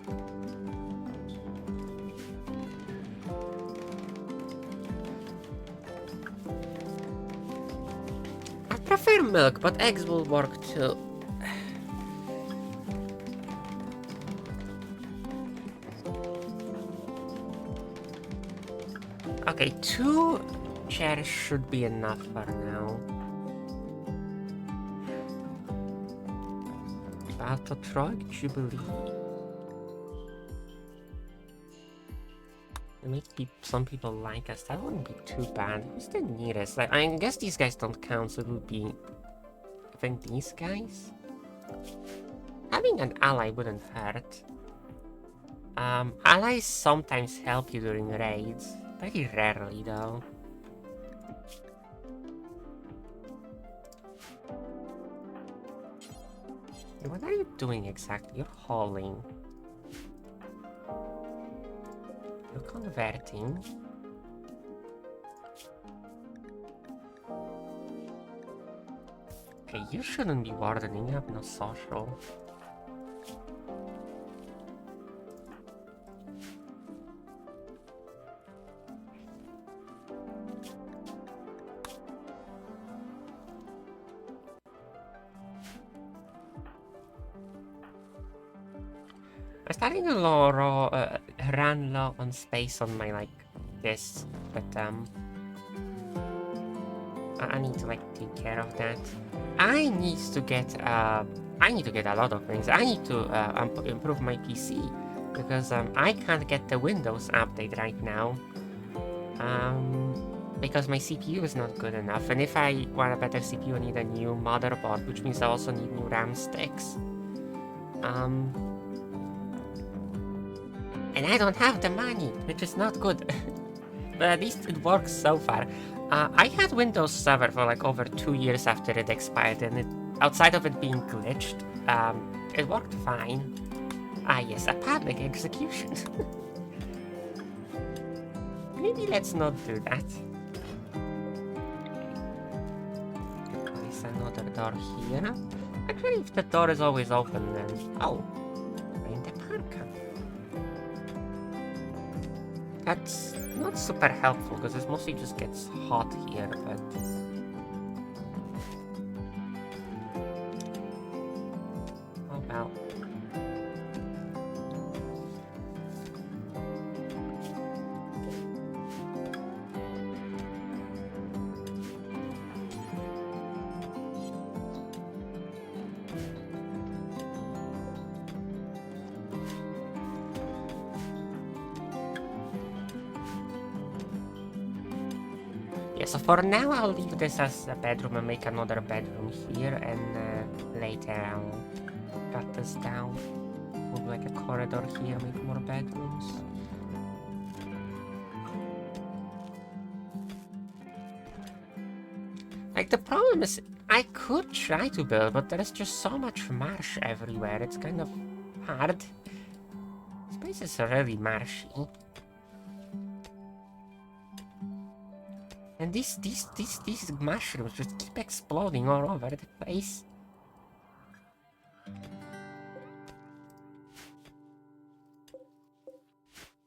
I prefer milk, but eggs will work too. Okay, 2 chairs should be enough for now. Baltotroic Jubilee. It makes some people like us. That wouldn't be too bad. Who's the nearest? Like, I guess these guys don't count, so it would be... I think these guys? Having an ally wouldn't hurt. Allies sometimes help you during raids. Very rarely, though. What are you doing exactly? You're hauling. You're converting. Okay, you shouldn't be wardening. You have no social. I'm starting to run low on space on my this, but I need to take care of that. I need to get a lot of things. I need to improve my PC because I can't get the Windows update right now. Because my CPU is not good enough, and if I want a better CPU, I need a new motherboard, which means I also need new RAM sticks. And I don't have the money, which is not good. But at least it works so far. I had Windows Server for over 2 years after it expired, and outside of it being glitched, it worked fine. Ah yes, a public execution. Maybe let's not do that. Place another door here. Actually, if the door is always open, then... Oh, we're in the park. That's not super helpful because it mostly just gets hot here, but... Oh well. Yeah, so for now I'll leave this as a bedroom and make another bedroom here, and later I'll cut this down. Move like a corridor here, make more bedrooms. Like, the problem is, I could try to build, but there's just so much marsh everywhere, it's kind of hard. This place is really marshy. And these mushrooms just keep exploding all over the place.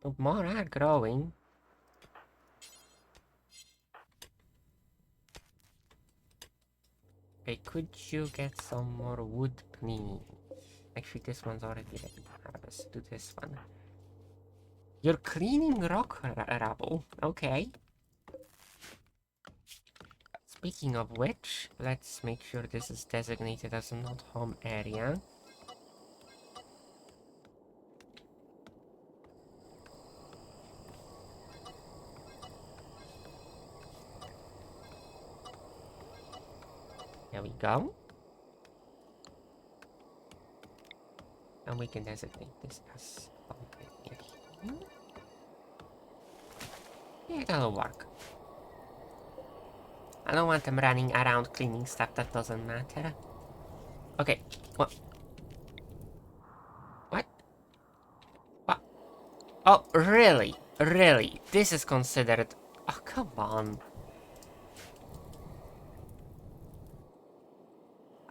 But more are growing. Okay, could you get some more wood, please? Actually, this one's already ready to harvest. Do this one. You're cleaning rock rubble. Okay. Speaking of which, let's make sure this is designated as a not home area. There we go. And we can designate this as home area. Yeah, that'll work. I don't want them running around cleaning stuff that doesn't matter. Okay, what? What? What? Oh, really? Really? This is considered... Oh, come on.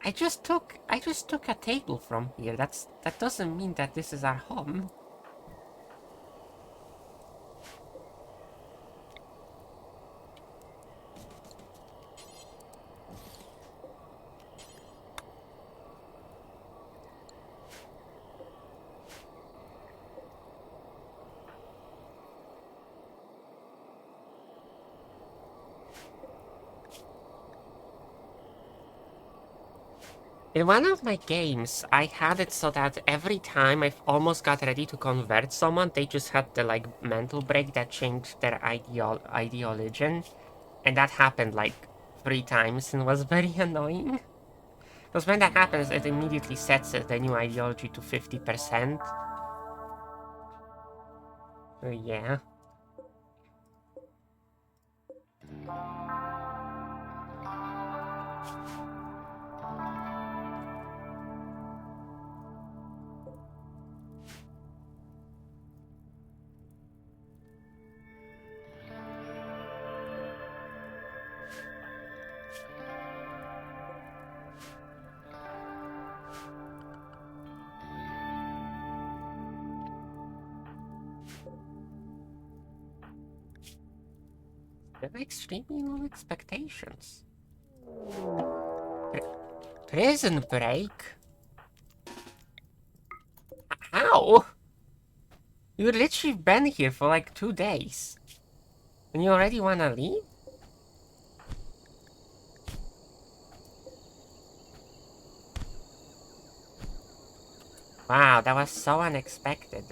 I just took a table from here. That doesn't mean that this is our home. In one of my games, I had it so that every time I almost got ready to convert someone, they just had the, like, mental break that changed their ideology. And that happened, like, 3 times and was very annoying. Because when that happens, it immediately sets the new ideology to 50%. So yeah. They have extremely low expectations. Prison break? How? You literally been here for like 2 days. And you already wanna leave? Wow, that was so unexpected.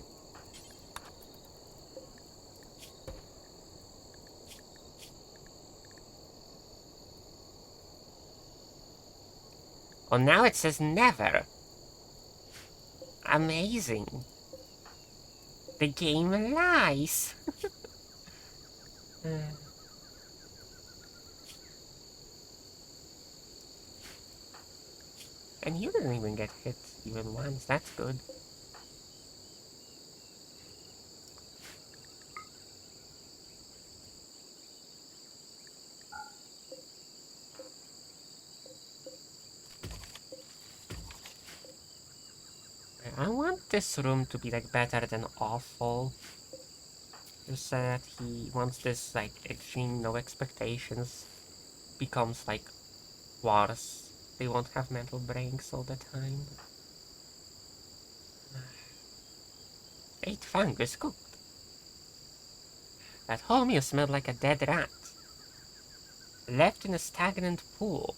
Oh, now it says never. Amazing. The game lies. And you didn't even get hit even once. That's good. I want this room to be like better than awful. Just said he wants this, like, extreme no expectations becomes, like, wars. They won't have mental breaks all the time. Ate fungus cooked. At home you smelled like a dead rat. Left in a stagnant pool.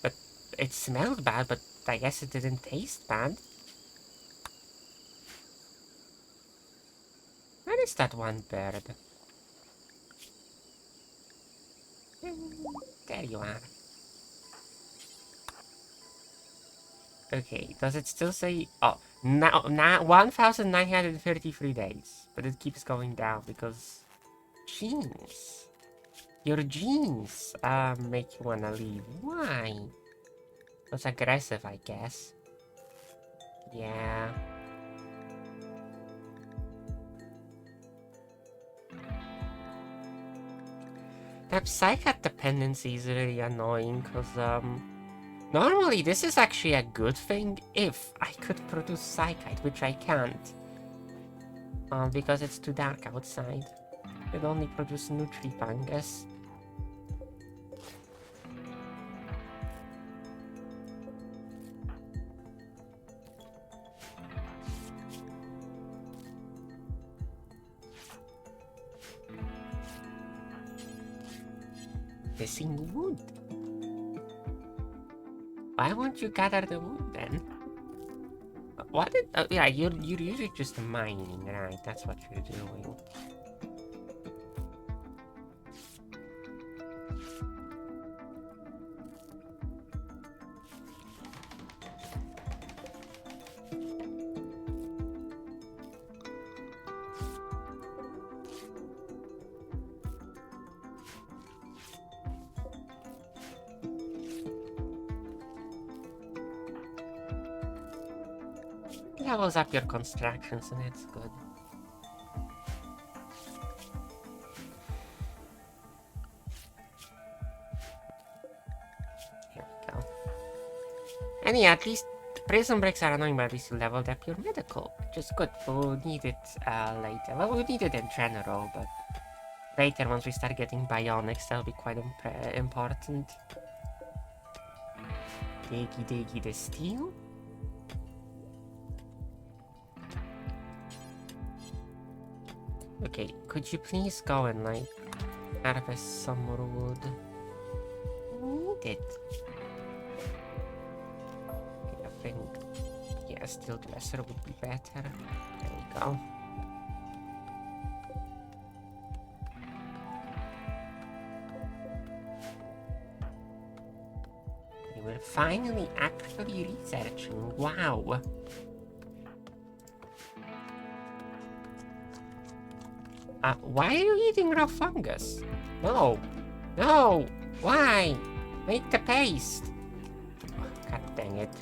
But it smelled bad, but I guess it didn't taste bad. Where is that one bird? There you are. Okay, does it still say... Oh, now 1,933 days. But it keeps going down because... Genes. Your genes make you wanna leave. Why? That's aggressive, I guess. Yeah. That psychic dependency is really annoying because, normally this is actually a good thing if I could produce psychite, which I can't. Because it's too dark outside. It only produces Nutrifungus. Missing wood. Why won't you gather the wood then? What did... Oh, yeah, you're usually just mining, right? That's what you're doing. Levels up your constructions and it's good. Here we go. And yeah, at least prison breaks are annoying, but at least you leveled up your medical, which is good. We'll need it later. Well, we'll need it in general, but later once we start getting bionics, that'll be quite important. Diggy the steel. Okay, could you please go and, like, harvest some more wood? Need it. Okay, I think, yeah, steel dresser would be better. There we go. We're finally actually researching. Wow. Why are you eating raw fungus? No. No. Why? Make the paste. God dang it.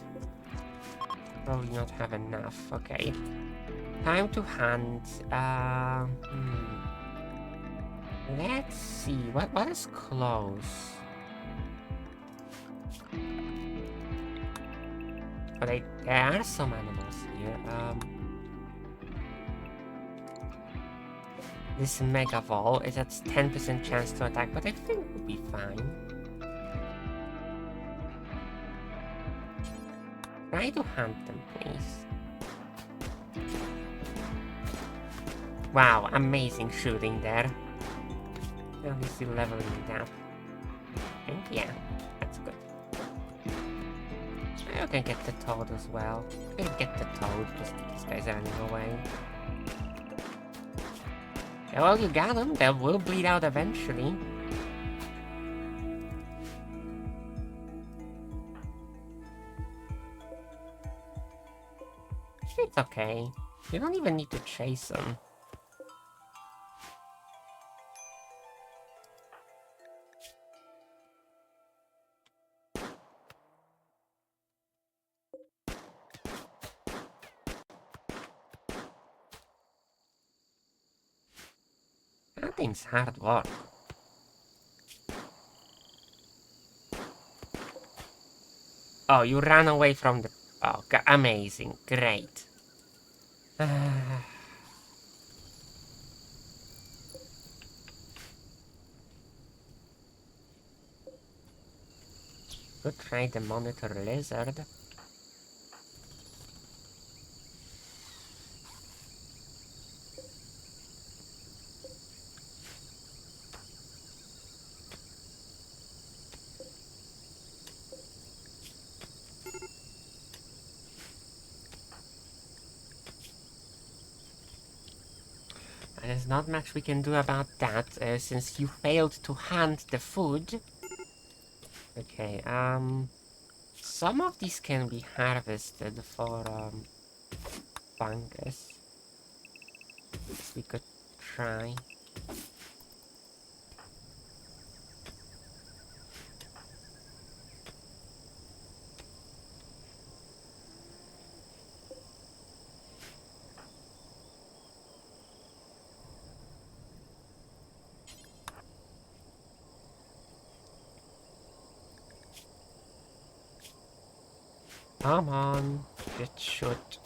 Probably not have enough. Okay. Time to hunt. Let's see. What is close? Oh, there are some animals here. This Mega Vol is at 10% chance to attack, but I think we'll be fine. Try to hunt them, please. Wow, amazing shooting there. Now he's still leveling it up. And yeah, that's good. I can get the toad as well. I can get the toad, just these guys are running away. Yeah, well, you got them. They will bleed out eventually. It's okay. You don't even need to chase them. That thing's hard work. Oh, you ran away from the... Oh, amazing. Great. Could try the monitor lizard. There's not much we can do about that, since you failed to hunt the food. Okay, some of these can be harvested for, fungus. We could try. Come on, just shoot.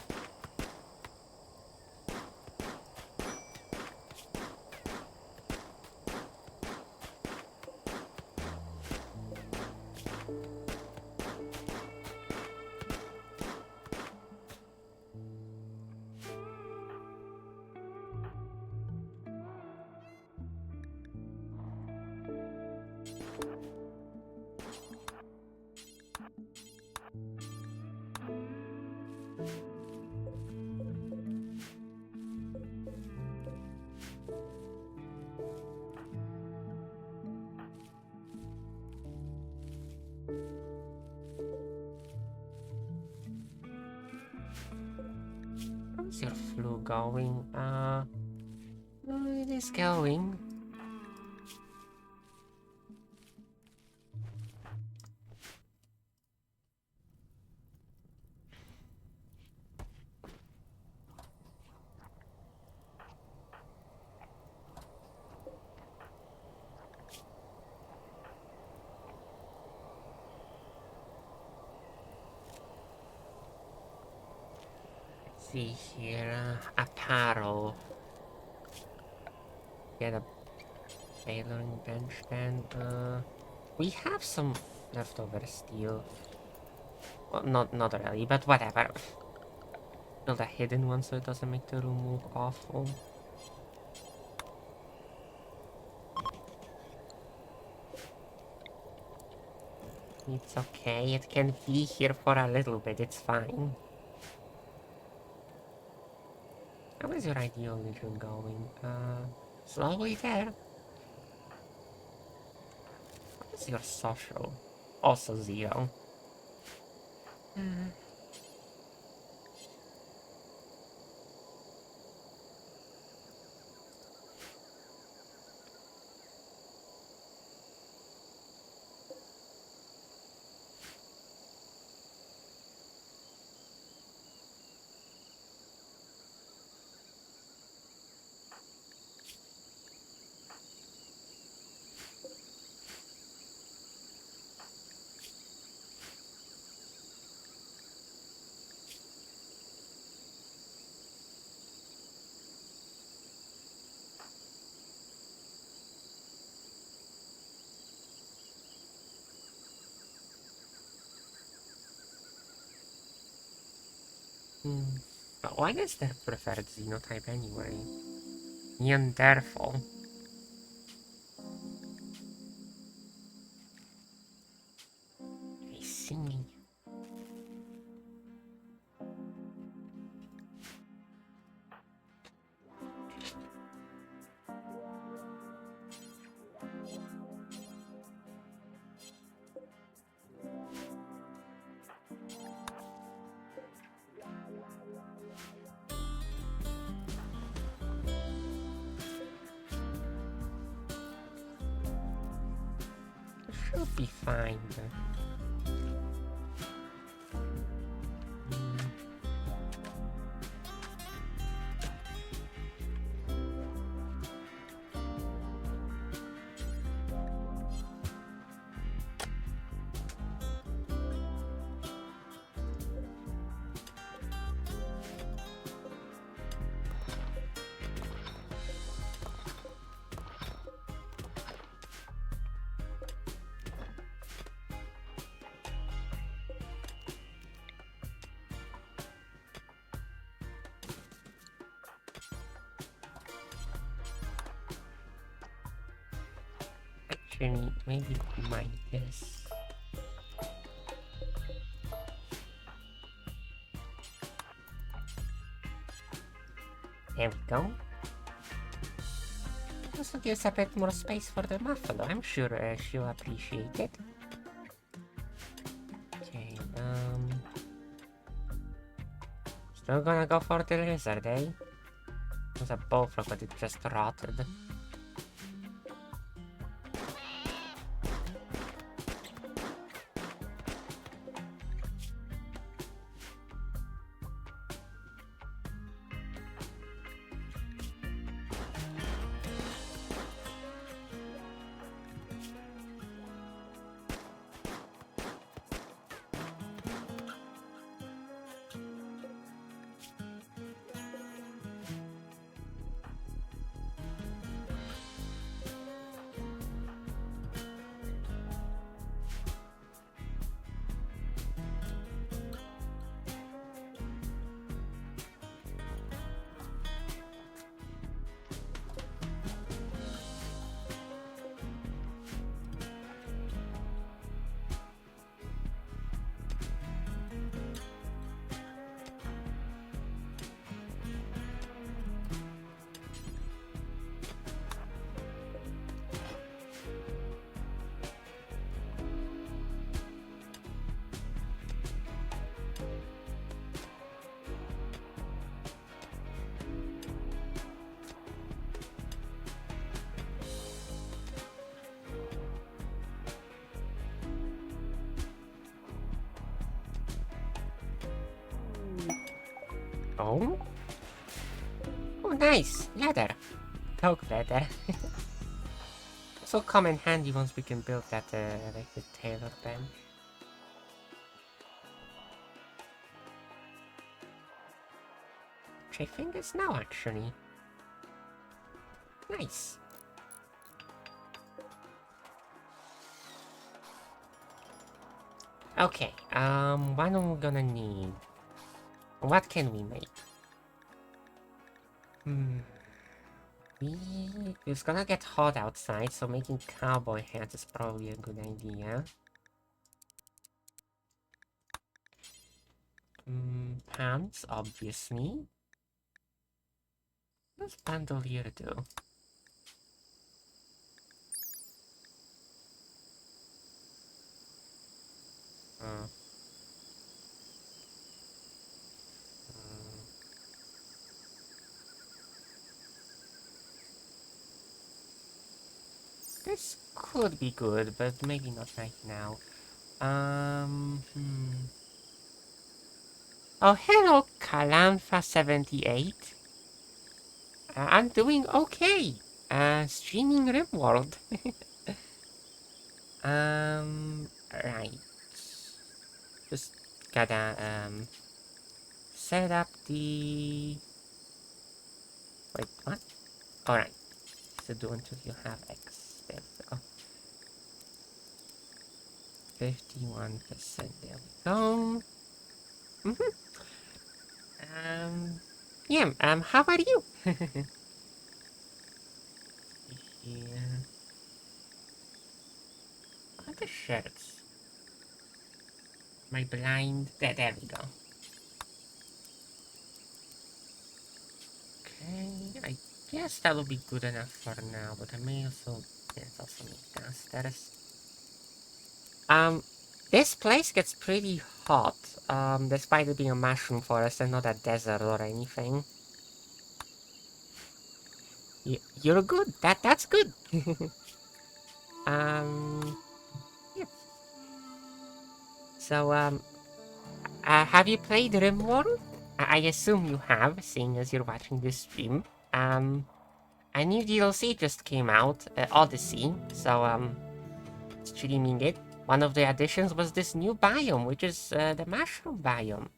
How's your flu going? It is going. See here, apparel. Get a tailoring bench then. We have some leftover steel. Well, not really, but whatever. Build a hidden one so it doesn't make the room look awful. It's okay, it can be here for a little bit, it's fine. How is your ideal vision going? Slowly there. What is your social? Also 0. But what is their preferred xenotype anyway? Neanderthal. I see. Should be fine. Actually, maybe mine this. There we go. Also gives a bit more space for the muffalo. I'm sure she'll appreciate it. Okay, still gonna go for the lizard, eh? It was a bullfrog, but it just rotted. Oh? Oh, nice! Leather! Oak leather. This will come in handy once we can build that, like the tailor bench. Which I think is now, actually. Nice! Okay, what am we gonna need? What can we make? It's gonna get hot outside, so making cowboy hats is probably a good idea. Pants, obviously. What does bandolier do? This could be good, but maybe not right now. Oh, hello, Calantha78. I'm doing okay. Streaming RimWorld. Right. Just gotta, set up the... Wait, what? Alright. So do until you have X. There we go. 51%. There we go. Yeah, how about you? Here. What are the shirts? My blind. There we go. Okay, I guess that will be good enough for now, but I may also, yes, also make downstairs. This place gets pretty hot, despite it being a mushroom forest and not a desert or anything. You're good. That's good. Yeah. So, have you played RimWorld? I assume you have, seeing as you're watching this stream. A new DLC just came out, Odyssey, so, streaming it. One of the additions was this new biome, which is, the mushroom biome,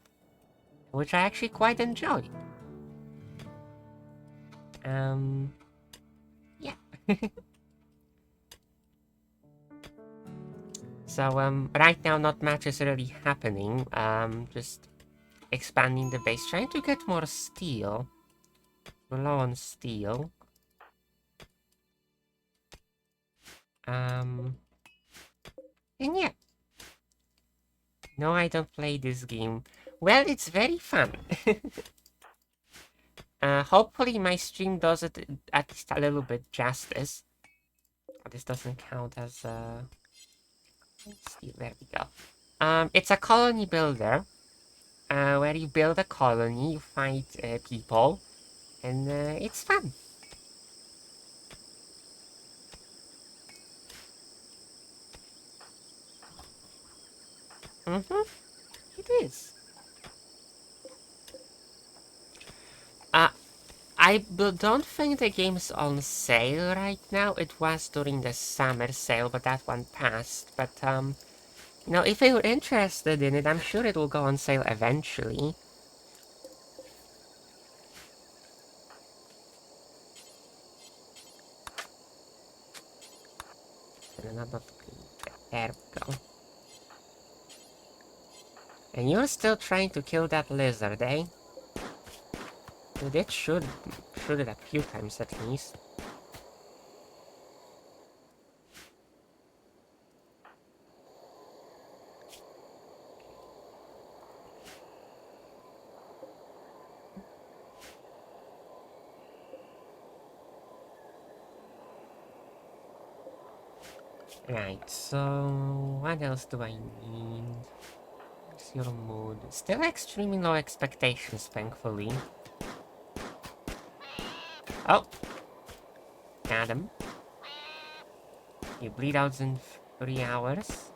which I actually quite enjoy. Yeah. So, right now not much is really happening, just expanding the base, trying to get more steel. We're low on steel. And yeah. No, I don't play this game. Well, it's very fun. Hopefully my stream does it at least a little bit justice. This doesn't count as let's see, there we go. It's a colony builder, where you build a colony, you fight people, and it's fun. It is. Uh, don't think the game's on sale right now. It was during the summer sale, but that one passed. But you know, if you're interested in it, I'm sure it will go on sale eventually. And another... There we go. And you're still trying to kill that lizard, eh? You did shoot it a few times at least. Right, so what else do I need? What's your mood? Still extremely low expectations, thankfully. Oh! Got him. You bleed out in 3 hours.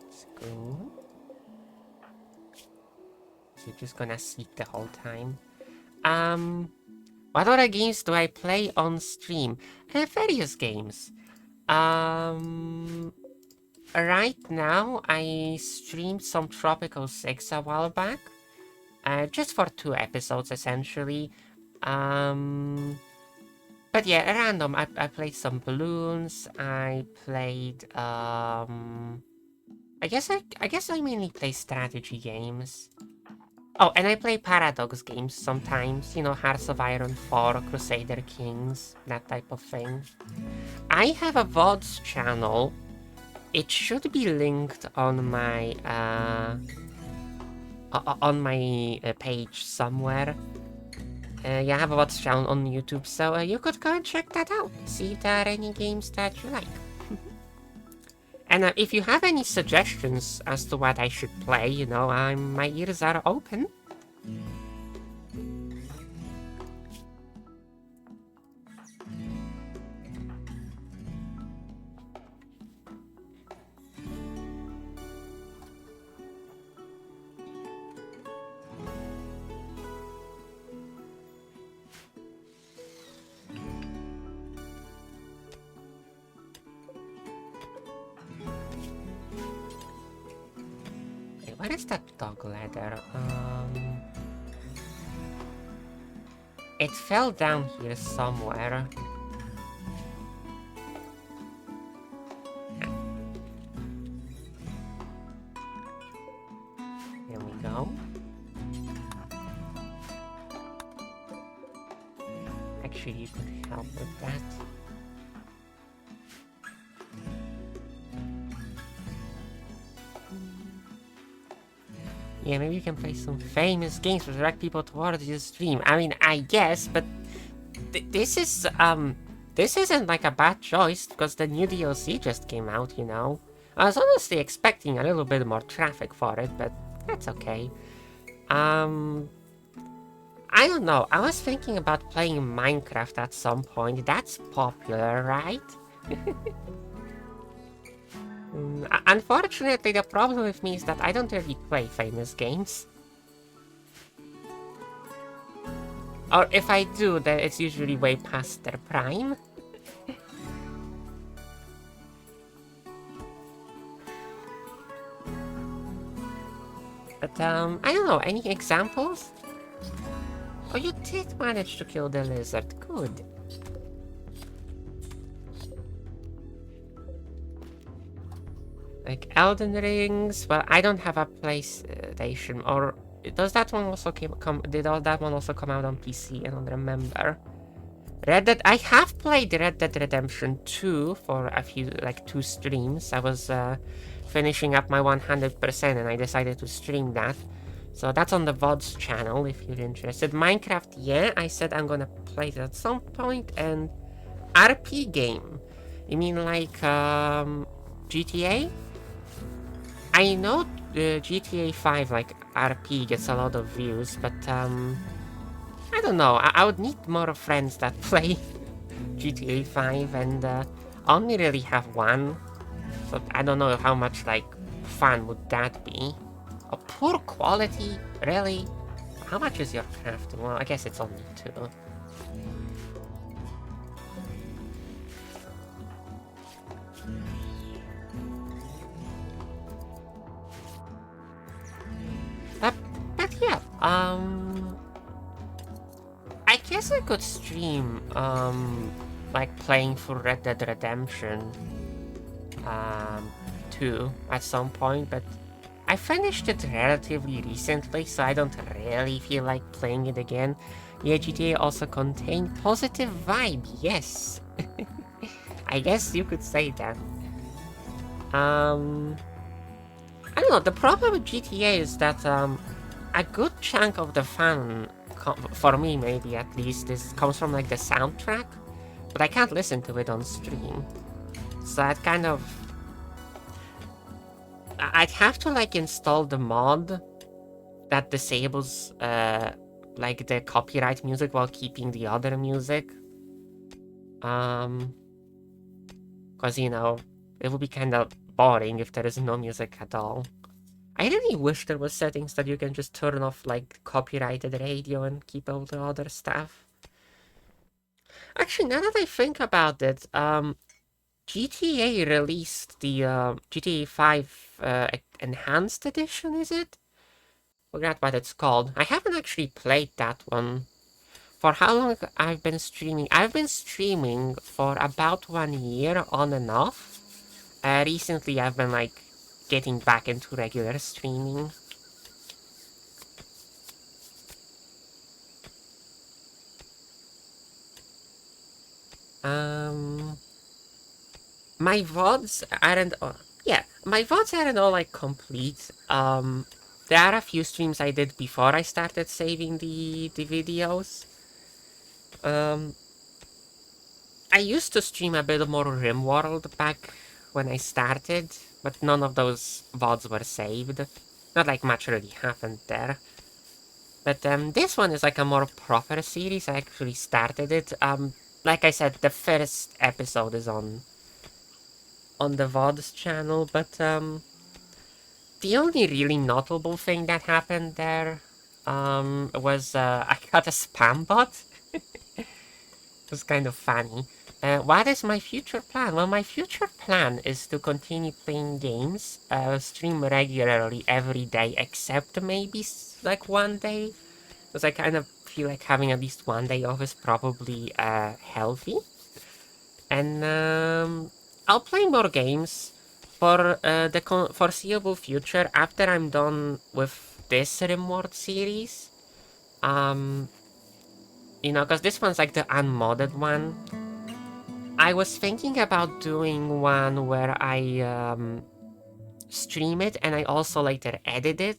Let's go. So you're just gonna seek the whole time. What other games do I play on stream? Various games. Right now, I streamed some Tropical 6 a while back. Just for 2 episodes, essentially. But yeah, random. I played some balloons. I played, I guess I mainly play strategy games. Oh, and I play Paradox games sometimes. You know, Hearts of Iron 4, Crusader Kings, that type of thing. I have a VODs channel. It should be linked on my page somewhere. Yeah, I have a VODs channel on YouTube, so you could go and check that out. See if there are any games that you like. And if you have any suggestions as to what I should play, you know, my ears are open. Where is that dog ladder? It fell down here somewhere. Here we go. Actually, you could help with that. Yeah, maybe you can play some famous games to direct people towards your stream. I mean, I guess, but this isn't like a bad choice because the new DLC just came out, you know. I was honestly expecting a little bit more traffic for it, but that's okay. I don't know. I was thinking about playing Minecraft at some point. That's popular, right? Unfortunately, the problem with me is that I don't really play famous games. Or if I do, then it's usually way past their prime. But, I don't know, any examples? Oh, you did manage to kill the lizard, good. Like Elden Rings, well, I don't have a PlayStation, or Does that one also did all that one also come out on PC? I don't remember. Red Dead, I have played Red Dead Redemption 2 for a few, like 2 streams. I was finishing up my 100% and I decided to stream that. So that's on the VODs channel if you're interested. Minecraft, yeah, I said I'm gonna play it at some point. And RP game. You mean like GTA? I know GTA 5, like RP, gets a lot of views, but I don't know. I would need more friends that play GTA 5, and I only really have one, so I don't know how much like fun would that be. A poor quality, really? How much is your crafting? Well, I guess it's only 2. Uh, but yeah, I guess I could stream, like playing for Red Dead Redemption, 2 at some point, but I finished it relatively recently, so I don't really feel like playing it again. Yeah, GTA also contained positive vibe, yes. I guess you could say that. I don't know, the problem with GTA is that, a good chunk of the fun, for me maybe at least, comes from like the soundtrack, but I can't listen to it on stream. So I'd kind of... I'd have to like install the mod that disables like the copyright music while keeping the other music. Cause you know, it would be kind of boring if there is no music at all. I really wish there was settings that you can just turn off like copyrighted radio and keep all the other stuff. Actually, now that I think about it, GTA released the GTA 5 Enhanced Edition, is it? Forgot what it's called. I haven't actually played that one. For how long I've been streaming? I've been streaming for about 1 year on and off. Recently I've been like getting back into regular streaming. My VODs aren't yeah, my VODs aren't all like complete. There are a few streams I did before I started saving the videos. I used to stream a bit more RimWorld back when I started, but none of those VODs were saved. Not like much really happened there. But this one is like a more proper series. I actually started it. Like I said, the first episode is on the VODs channel, but the only really notable thing that happened there was I got a spam bot. It was kind of funny. What is my future plan? Well, my future plan is to continue playing games, stream regularly every day, except maybe like one day, because I kind of feel like having at least one day off is probably healthy. And I'll play more games for the foreseeable future after I'm done with this RimWorld series. You know, because this one's like the unmodded one. I was thinking about doing one where I stream it and I also later edit it.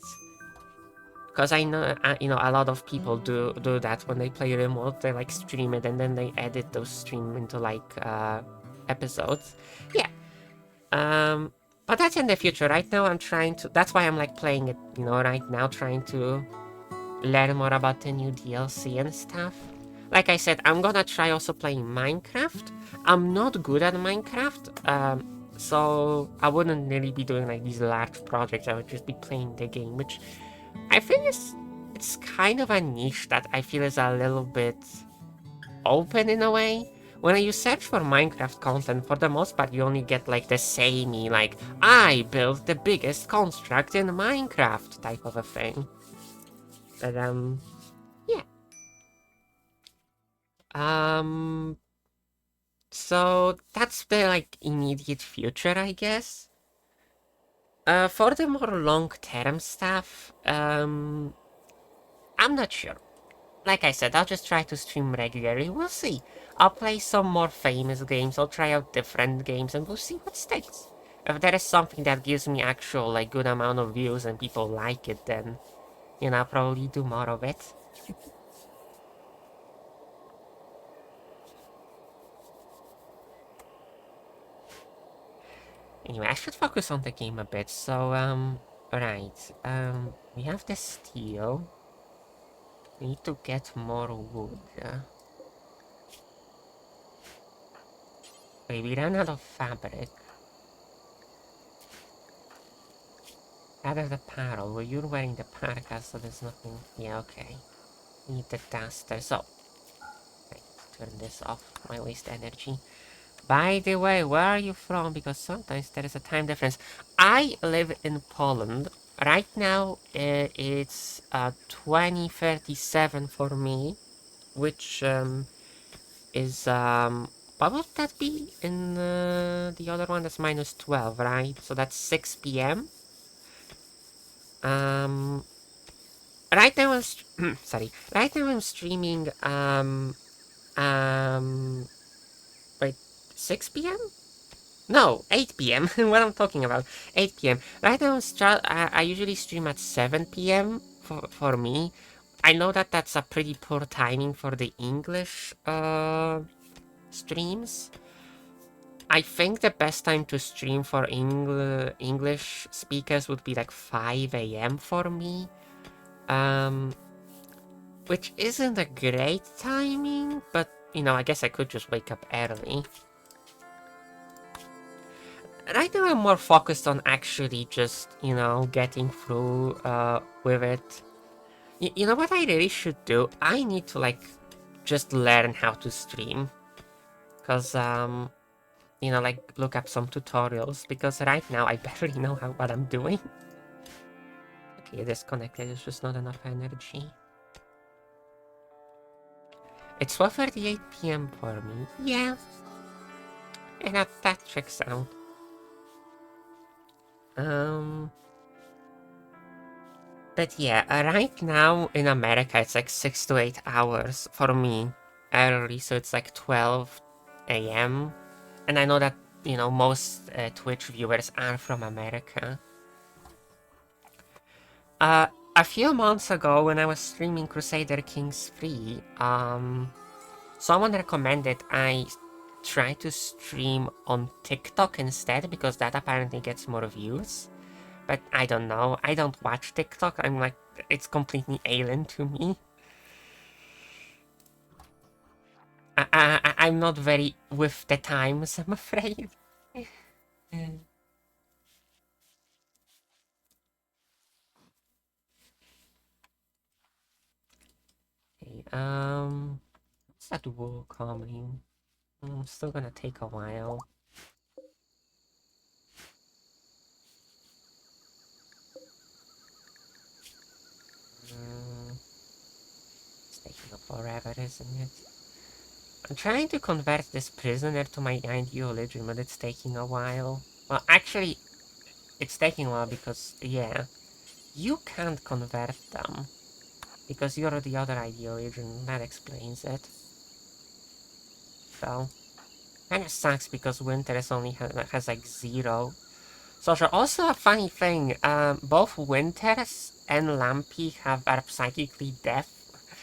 Because I know, you know, a lot of people do that when they play RimWorld. They like stream it and then they edit those stream into like episodes. Yeah. But that's in the future. Right now I'm trying to... That's why I'm like playing it, you know, right now, trying to learn more about the new DLC and stuff. Like I said, I'm gonna try also playing Minecraft. I'm not good at Minecraft, so I wouldn't really be doing like these large projects. I would just be playing the game, which I think it's kind of a niche that I feel is a little bit open in a way. When you search for Minecraft content, for the most part, you only get like the samey, like, I built the biggest construct in Minecraft type of a thing. But, yeah. So that's the like immediate future, I guess. For the more long-term stuff, I'm not sure. Like I said, I'll just try to stream regularly. We'll see. I'll play some more famous games. I'll try out different games, and we'll see what sticks. If there is something that gives me actual, like, good amount of views and people like it, then, I'll probably do more of it. Anyway, I should focus on the game a bit. So, right. We have the steel. We need to get more wood. Wait, we ran out of fabric. Rather the apparel. Well, you're wearing the parka, so there's nothing. Yeah, okay. Need the duster. So, right, turn this off. My waste energy. By the way, where are you from? Because sometimes there is a time difference. I live in Poland. Right now, it's 20:37 for me, which is what would that be in the other one? That's -12, right? So that's 6 p.m. Um, right now I'm sorry. Right now I'm streaming wait, 6 p.m. No, 8 p.m. What I'm talking about, 8 p.m. Right now I usually stream at 7 p.m. for me. I know that that's a pretty poor timing for the English streams. I think the best time to stream for English speakers would be like 5 a.m. for me. Um, which isn't a great timing, but I guess I could just wake up early. Right now I'm more focused on actually just, getting through with it. You know what I really should do? I need to, like, just learn how to stream. Because, like, look up some tutorials. Because right now I barely know what I'm doing. Okay, disconnected. There's just not enough energy. It's 12:38 p.m. for me. Yeah. And that checks out. But yeah, right now in America it's like 6 to 8 hours for me early, so it's like 12 a.m. And I know that, most Twitch viewers are from America. A few months ago when I was streaming Crusader Kings 3, someone recommended I try to stream on TikTok instead because that apparently gets more views. But I don't know. I don't watch TikTok. I'm like, it's completely alien to me. I'm not very with the times, I'm afraid. Okay, what's that wool coming? Still gonna take a while. It's taking forever, isn't it? I'm trying to convert this prisoner to my ideology, but it's taking a while. Well, actually, it's taking a while because, yeah, you can't convert them. Because you're the other ideology, and that explains it. So, kinda sucks because Winter is only has like 0 social. Also, a funny thing, both Winters and Lampy are psychically deaf,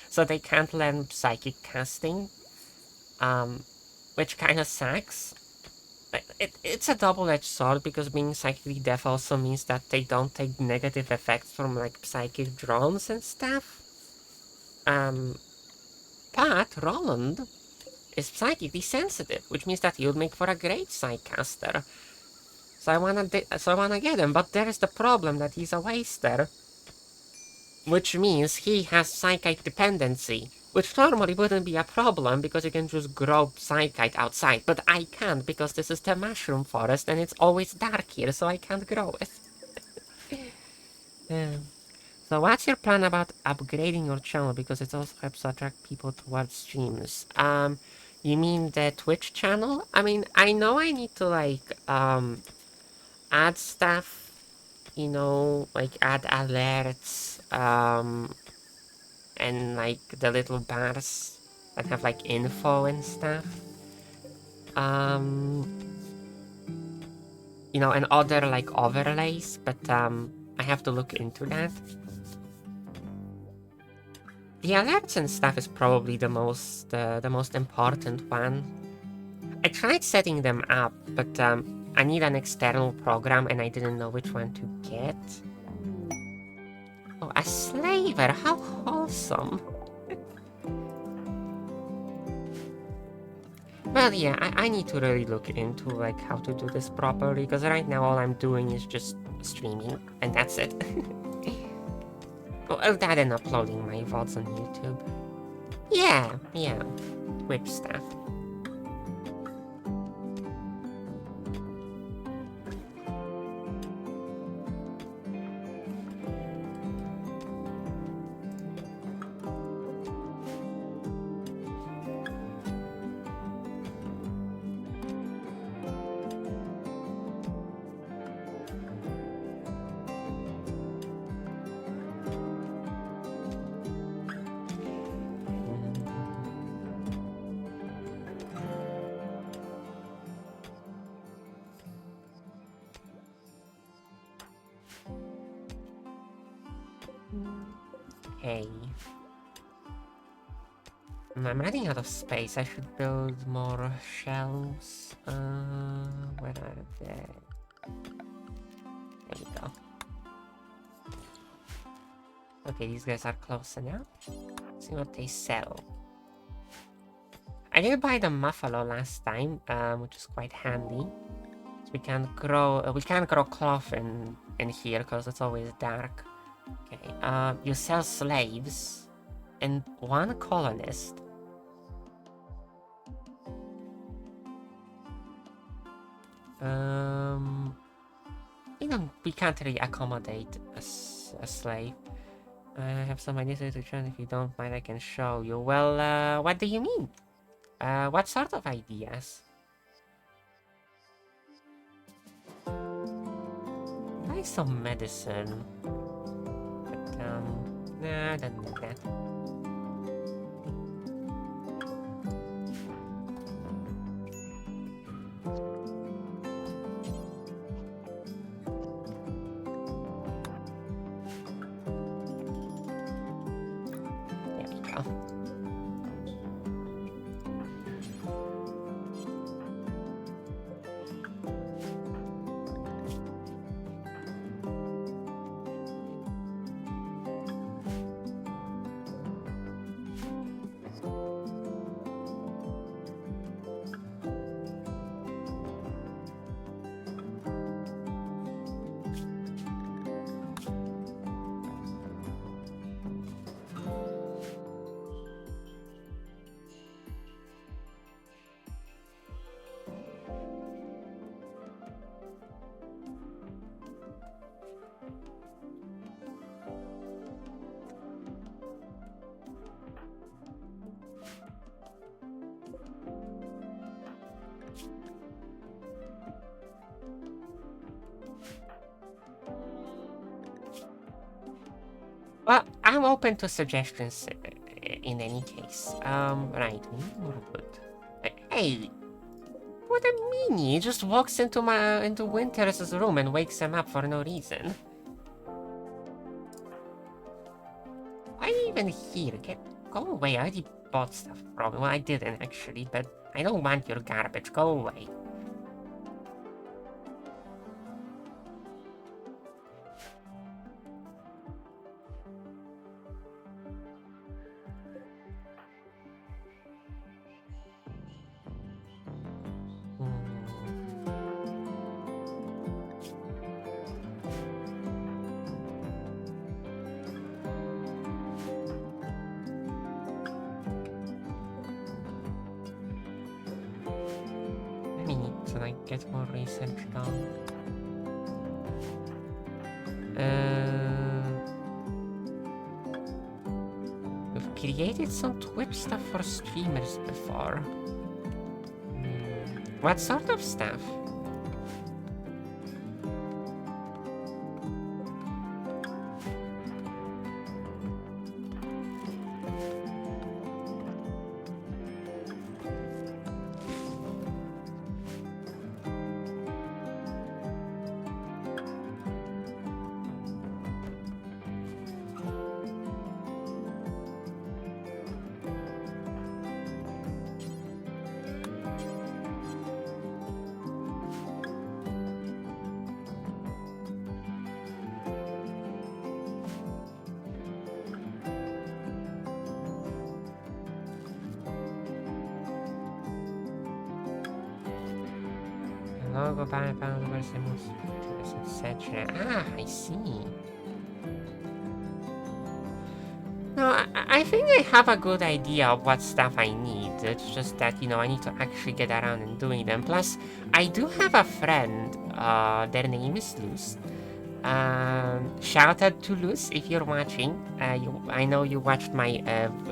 so they can't learn psychic casting, which kind of sucks. It's a double-edged sword because being psychically deaf also means that they don't take negative effects from like psychic drones and stuff. But Roland is psychically sensitive, which means that he would make for a great psycaster. So I wanna get him, but there is the problem that he's a waster, which means he has psychite dependency, which normally wouldn't be a problem because you can just grow psychite outside, but I can't because this is the mushroom forest and it's always dark here, so I can't grow it. So what's your plan about upgrading your channel because it also helps attract people towards streams? You mean the Twitch channel? I mean, I know I need to like add stuff, like add alerts, and like the little bars that have like info and stuff. You know, and other like overlays, but I have to look into that. The alerts and stuff is probably the most important one. I tried setting them up, but I need an external program and I didn't know which one to get. Oh, a slaver, how wholesome. Well, yeah, I need to really look into like how to do this properly, because right now all I'm doing is just streaming, and that's it. Oh, that and uploading my VODs on YouTube. Yeah, whip stuff. Hey. I'm running out of space. I should build more shelves. Where are they? There we go. Okay, these guys are close enough. See what they sell. I did buy the muffalo last time, which is quite handy. So we can't grow cloth in here because it's always dark. Okay, you sell slaves and one colonist. We can't really accommodate a slave. I have some ideas to try. If you don't mind, I can show you. Well, what do you mean? What sort of ideas? Buy some medicine. But, nah, I don't need that. Well, I'm open to suggestions in any case. Right, Hey, what a meanie! He just walks into Winter's room and wakes him up for no reason. Why are you even here? Go away, I already bought stuff from you. Well, I didn't actually, but I don't want your garbage. Go away. Get more research done. We've created some Twitch stuff for streamers before. What sort of stuff? logo by etc. Ah, I see. No, I think I have a good idea of what stuff I need. It's just that, you know, I need to actually get around and doing them. Plus, I do have a friend, their name is Luz. Shout out to Luz if you're watching. I know you watched my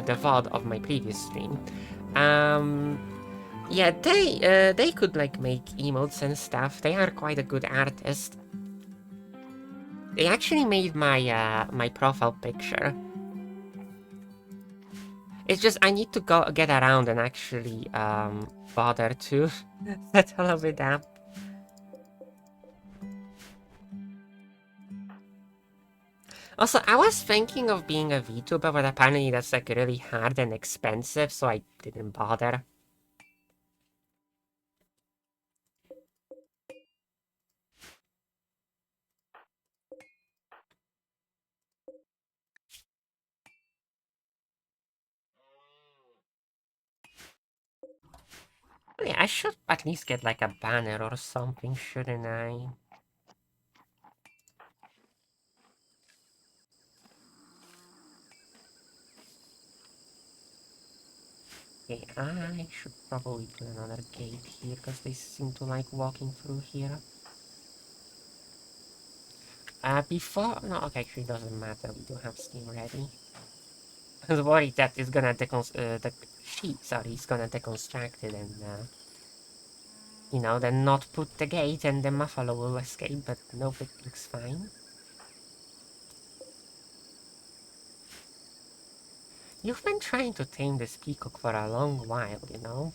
the VOD of my previous stream. Yeah, they could like make emotes and stuff. They are quite a good artist. They actually made my my profile picture. It's just I need to go get around and actually bother to set all of it up. Also, I was thinking of being a VTuber, but apparently that's like really hard and expensive, so I didn't bother. Yeah, I should at least get like a banner or something, shouldn't I? Okay, I should probably put another gate here, because they seem to like walking through here. Before... No, okay, actually doesn't matter, we do have Steam ready. I was worried that it's gonna is gonna deconstruct it and, you know, then not put the gate and the muffalo will escape, but nope, it looks fine. You've been trying to tame this peacock for a long while, you know?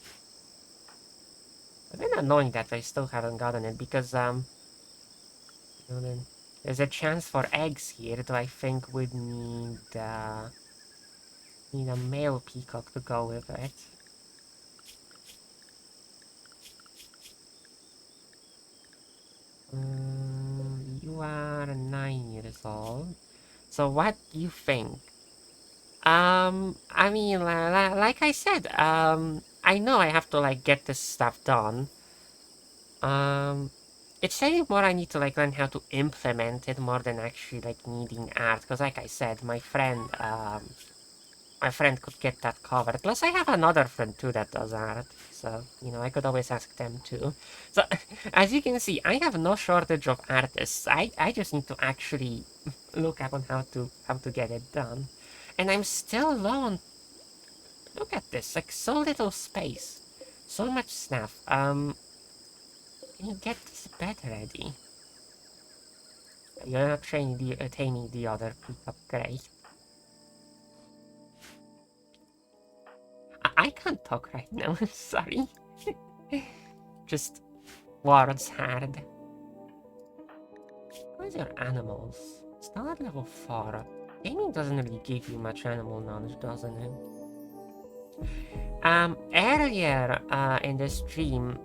I've been annoying that I still haven't gotten it because, you know, then there's a chance for eggs here, though I think we'd need a male peacock to go with it. You are 9 years old. So what do you think? I mean, like I said, I know I have to, like, get this stuff done. It's saying more I need to, like, learn how to implement it more than actually, like, needing art. Because, like I said, my friend could get that covered. Plus, I have another friend, too, that does art. So, you know, I could always ask them, too. So, as you can see, I have no shortage of artists. I just need to actually look up on how to get it done. And I'm still low on... Look at this, like, so little space. So much stuff. Can you get this bed ready? You're not taming the other pickup, great. I can't talk right now, sorry. Just words hard. Where's your animals? Still at level 4. Gaming doesn't really give you much animal knowledge, doesn't it? Earlier in the stream,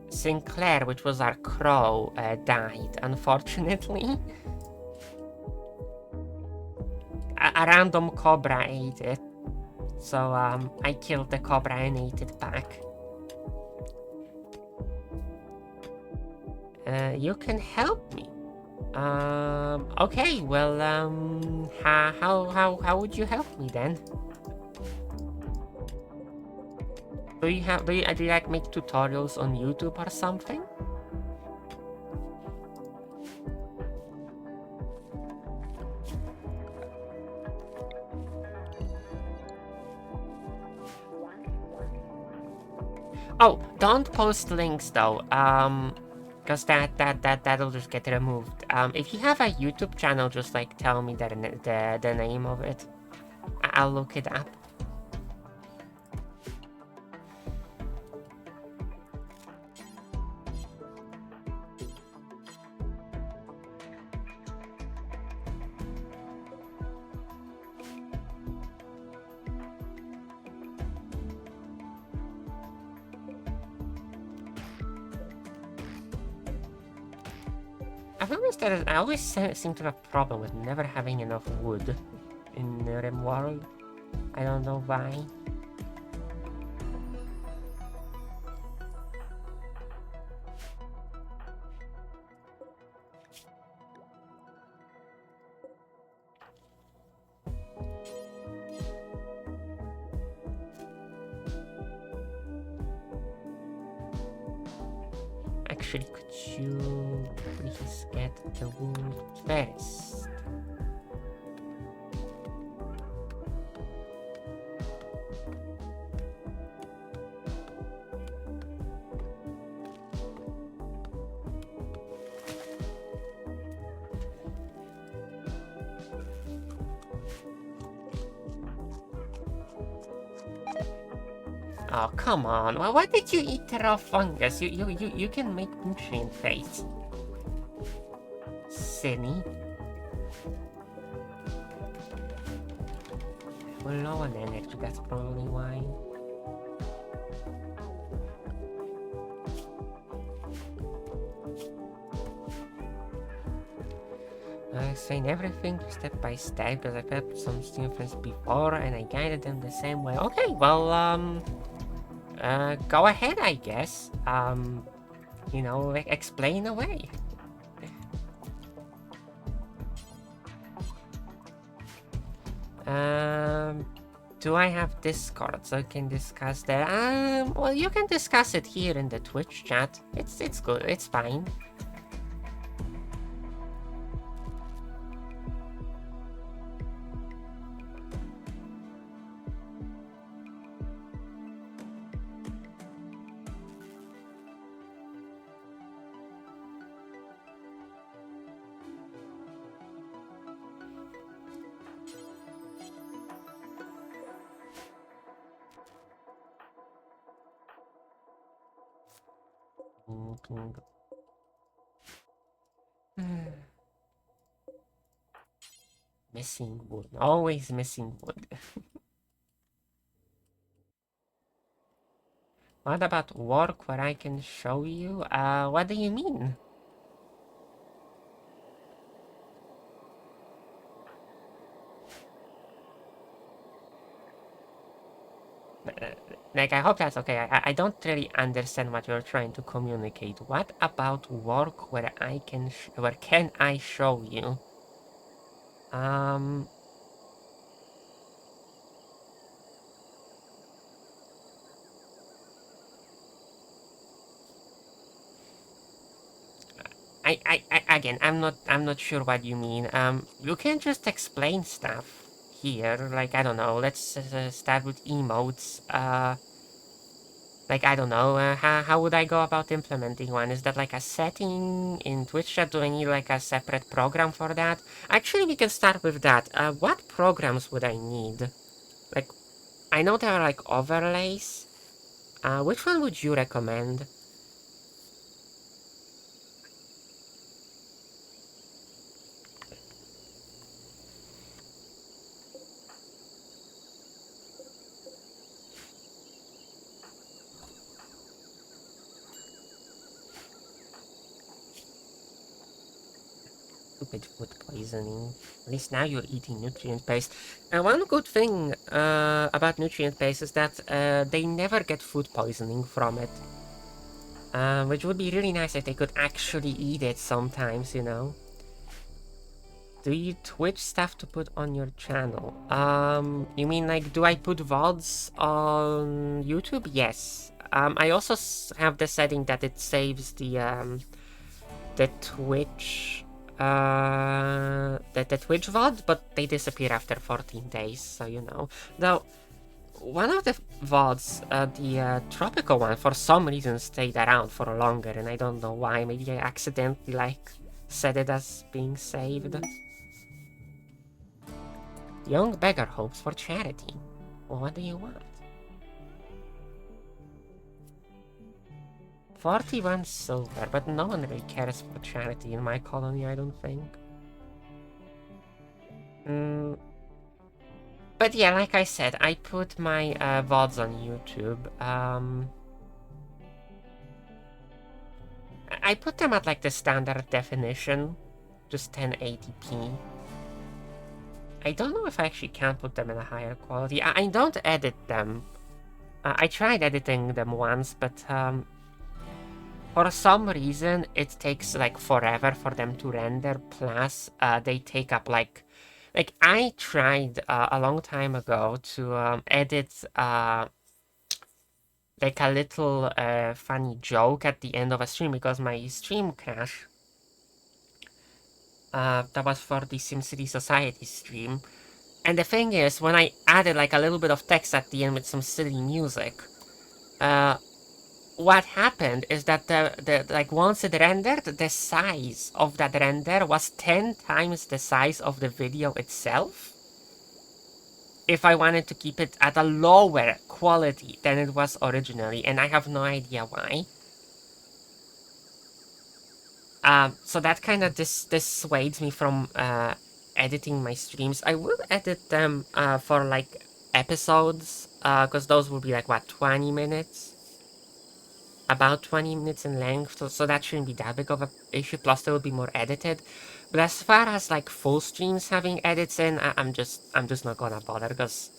Sinclair, which was our crow, died, unfortunately. A random cobra ate it. So, I killed the cobra and ate it back. You can help me. Okay, well, how would you help me then? Do you like make tutorials on YouTube or something? Oh, don't post links though, because that'll just get removed. If you have a YouTube channel, just like tell me the name of it. I'll look it up. I always seem to have a problem with never having enough wood in RimWorld. I don't know why. actually, could you please get the wood first? Oh, come on. Why did you eat the raw fungus? You can make nutrient paste. Silly. We're low on energy, that's probably why. I explained everything step by step because I've helped some students before and I guided them the same way. Okay, well, go ahead, I guess. You know, explain away. Do I have Discord so I can discuss that? Well, you can discuss it here in the Twitch chat. It's good. It's fine. Missing wood. Always missing wood. What about work where I can show you? What do you mean? Like, I hope that's okay. I don't really understand what you're trying to communicate. What about work where where can I show you? Again, I'm not sure what you mean. You can just explain stuff here. Like, I don't know. Let's start with emotes. Like, I don't know. How would I go about implementing one? Is that like a setting in Twitch chat? Do I need like a separate program for that? Actually, we can start with that. What programs would I need? Like, I know there are like overlays. Which one would you recommend? Stupid food poisoning. At least now you're eating nutrient paste. And one good thing about nutrient paste is that they never get food poisoning from it. Which would be really nice if they could actually eat it sometimes, you know. Do you Twitch stuff to put on your channel? You mean like, do I put VODs on YouTube? Yes. I also have the setting that it saves the Twitch the Twitch VOD, but they disappear after 14 days, so you know. Though one of the VODs, the tropical one, for some reason stayed around for longer, and I don't know why. Maybe I accidentally like set it as being saved. Young beggar hopes for charity. Well, what do you want? 41 silver, but no one really cares for charity in my colony, I don't think. But yeah, like I said, I put my VODs on YouTube. I put them at like the standard definition, just 1080p. I don't know if I actually can put them in a higher quality. I don't edit them. I tried editing them once, but for some reason it takes like forever for them to render. Plus, they take up like I tried a long time ago to edit like a little funny joke at the end of a stream because my stream crashed. That was for the SimCity Society stream. And the thing is, when I added like a little bit of text at the end with some silly music, what happened is that the like once it rendered, the size of that render was 10 times the size of the video itself. If I wanted to keep it at a lower quality than it was originally, and I have no idea why. So that kind of dissuades me from editing my streams. I will edit them for like episodes, because those will be like, what, 20 minutes? About 20 minutes in length, so that shouldn't be that big of a issue, plus they will be more edited. But as far as like full streams having edits in, I'm just not gonna bother, because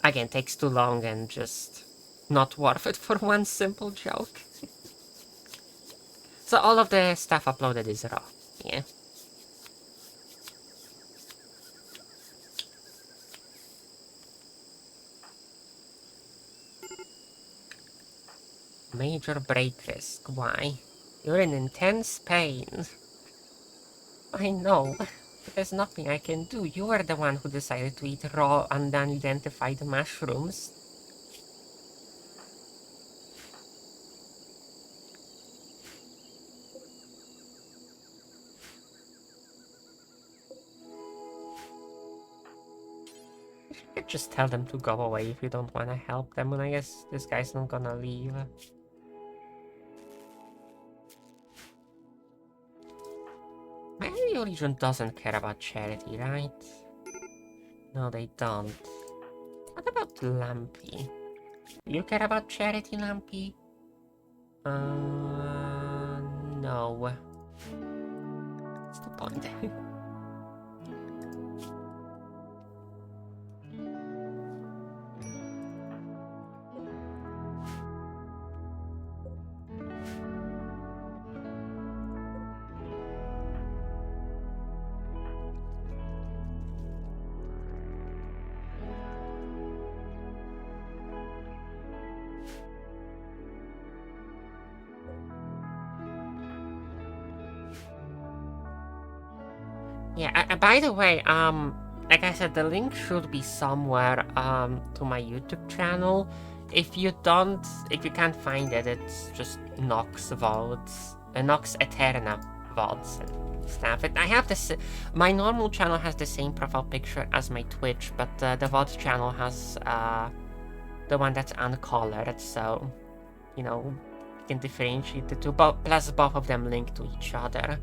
again, takes too long and just not worth it for one simple joke. So all of the stuff uploaded is raw, yeah. Major break risk, why? You're in intense pain. I know. There's nothing I can do. You are the one who decided to eat raw, unidentified mushrooms. You could just tell them to go away if you don't want to help them, and I guess this guy's not gonna leave. My religion doesn't care about charity, right? No, they don't. What about Lampy? You care about charity, Lampy? No. What's the point? Yeah, by the way, like I said, the link should be somewhere, to my YouTube channel. If you can't find it, it's just Nox VODs, Nox Eterna VODs and stuff. I have this, my normal channel has the same profile picture as my Twitch, but the VOD channel has, the one that's uncolored, so, you know, you can differentiate the two, plus both of them link to each other.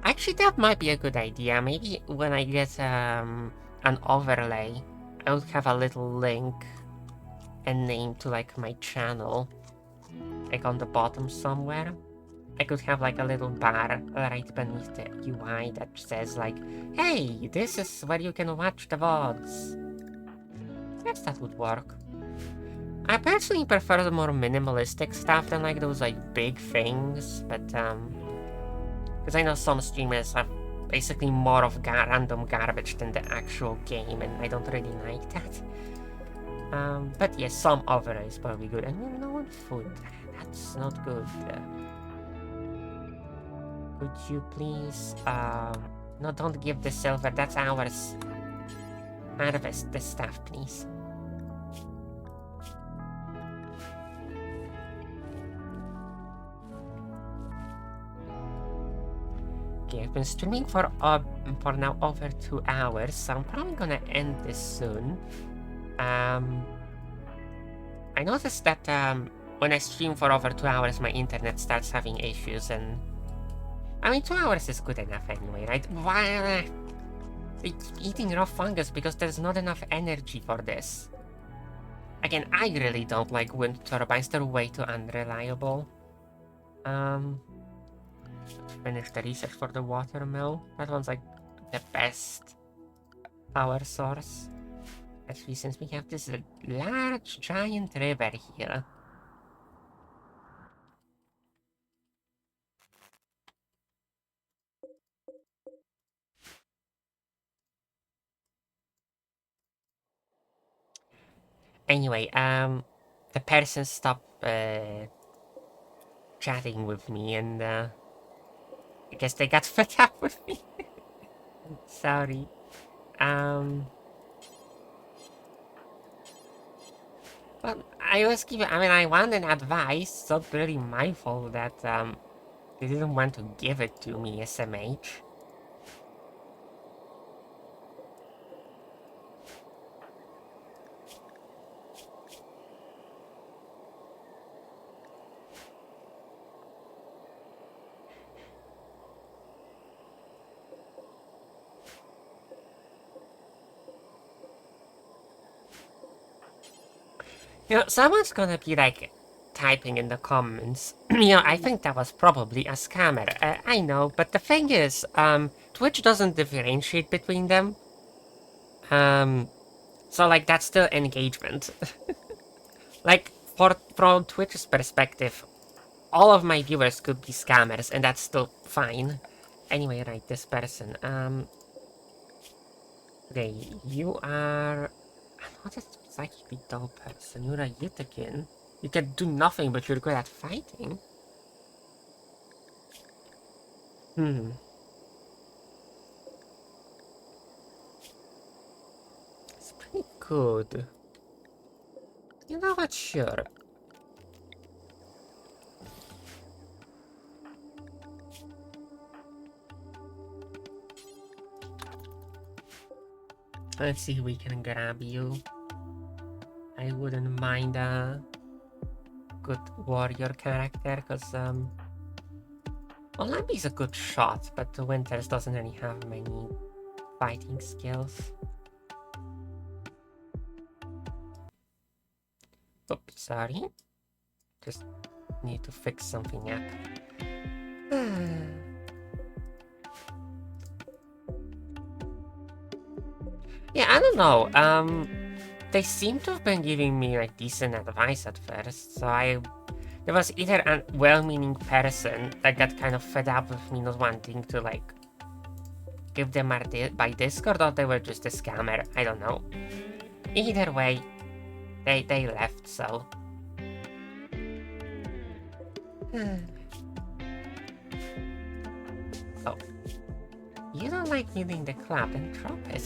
Actually, that might be a good idea. Maybe when I get an overlay, I would have a little link and name to like my channel, like on the bottom somewhere. I could have like a little bar right beneath the UI that says like, "Hey, this is where you can watch the VODs." Yes, that would work. I personally prefer the more minimalistic stuff than like those like big things, but because I know some streamers have basically more of random garbage than the actual game, and I don't really like that. But yes, some overlay is probably good. And we're low on food. That's not good. Could you please, no, don't give the silver. That's ours. Harvest the stuff, please. Okay, I've been streaming for now over 2 hours, so I'm probably gonna end this soon. I noticed that when I stream for over 2 hours, my internet starts having issues, and I mean 2 hours is good enough anyway, right? Why? It's eating raw fungus because there's not enough energy for this. Again, I really don't like wind turbines. They're way too unreliable. Finish the research for the watermill. That one's like the best power source. Especially since we have this large giant river here. Anyway, the person stopped chatting with me, and I guess they got fed up with me. Sorry. Um, but I mean, I wanted advice, so really my fault that they didn't want to give it to me, SMH. You know, someone's gonna be like typing in the comments. I think that was probably a scammer. I know, but the thing is, Twitch doesn't differentiate between them. So like that's still engagement. Like from Twitch's perspective, all of my viewers could be scammers, and that's still fine. Anyway, right, this person. Okay, you are. I'm not a psychically dull person. You're a Yutakin. You can do nothing, but you're good at fighting. Hmm. It's pretty good. You know what? Sure. Let's see if we can grab you. I wouldn't mind a good warrior character, because Olambi's a good shot, but the Winters doesn't really have many fighting skills. Oops, sorry. Just need to fix something up. Yeah, I don't know. They seem to have been giving me like decent advice at first, so there was either a well-meaning person that got kind of fed up with me not wanting to like give them by Discord, or they were just a scammer. I don't know. Either way, they left. So. Oh, you don't like meeting the club and drop it.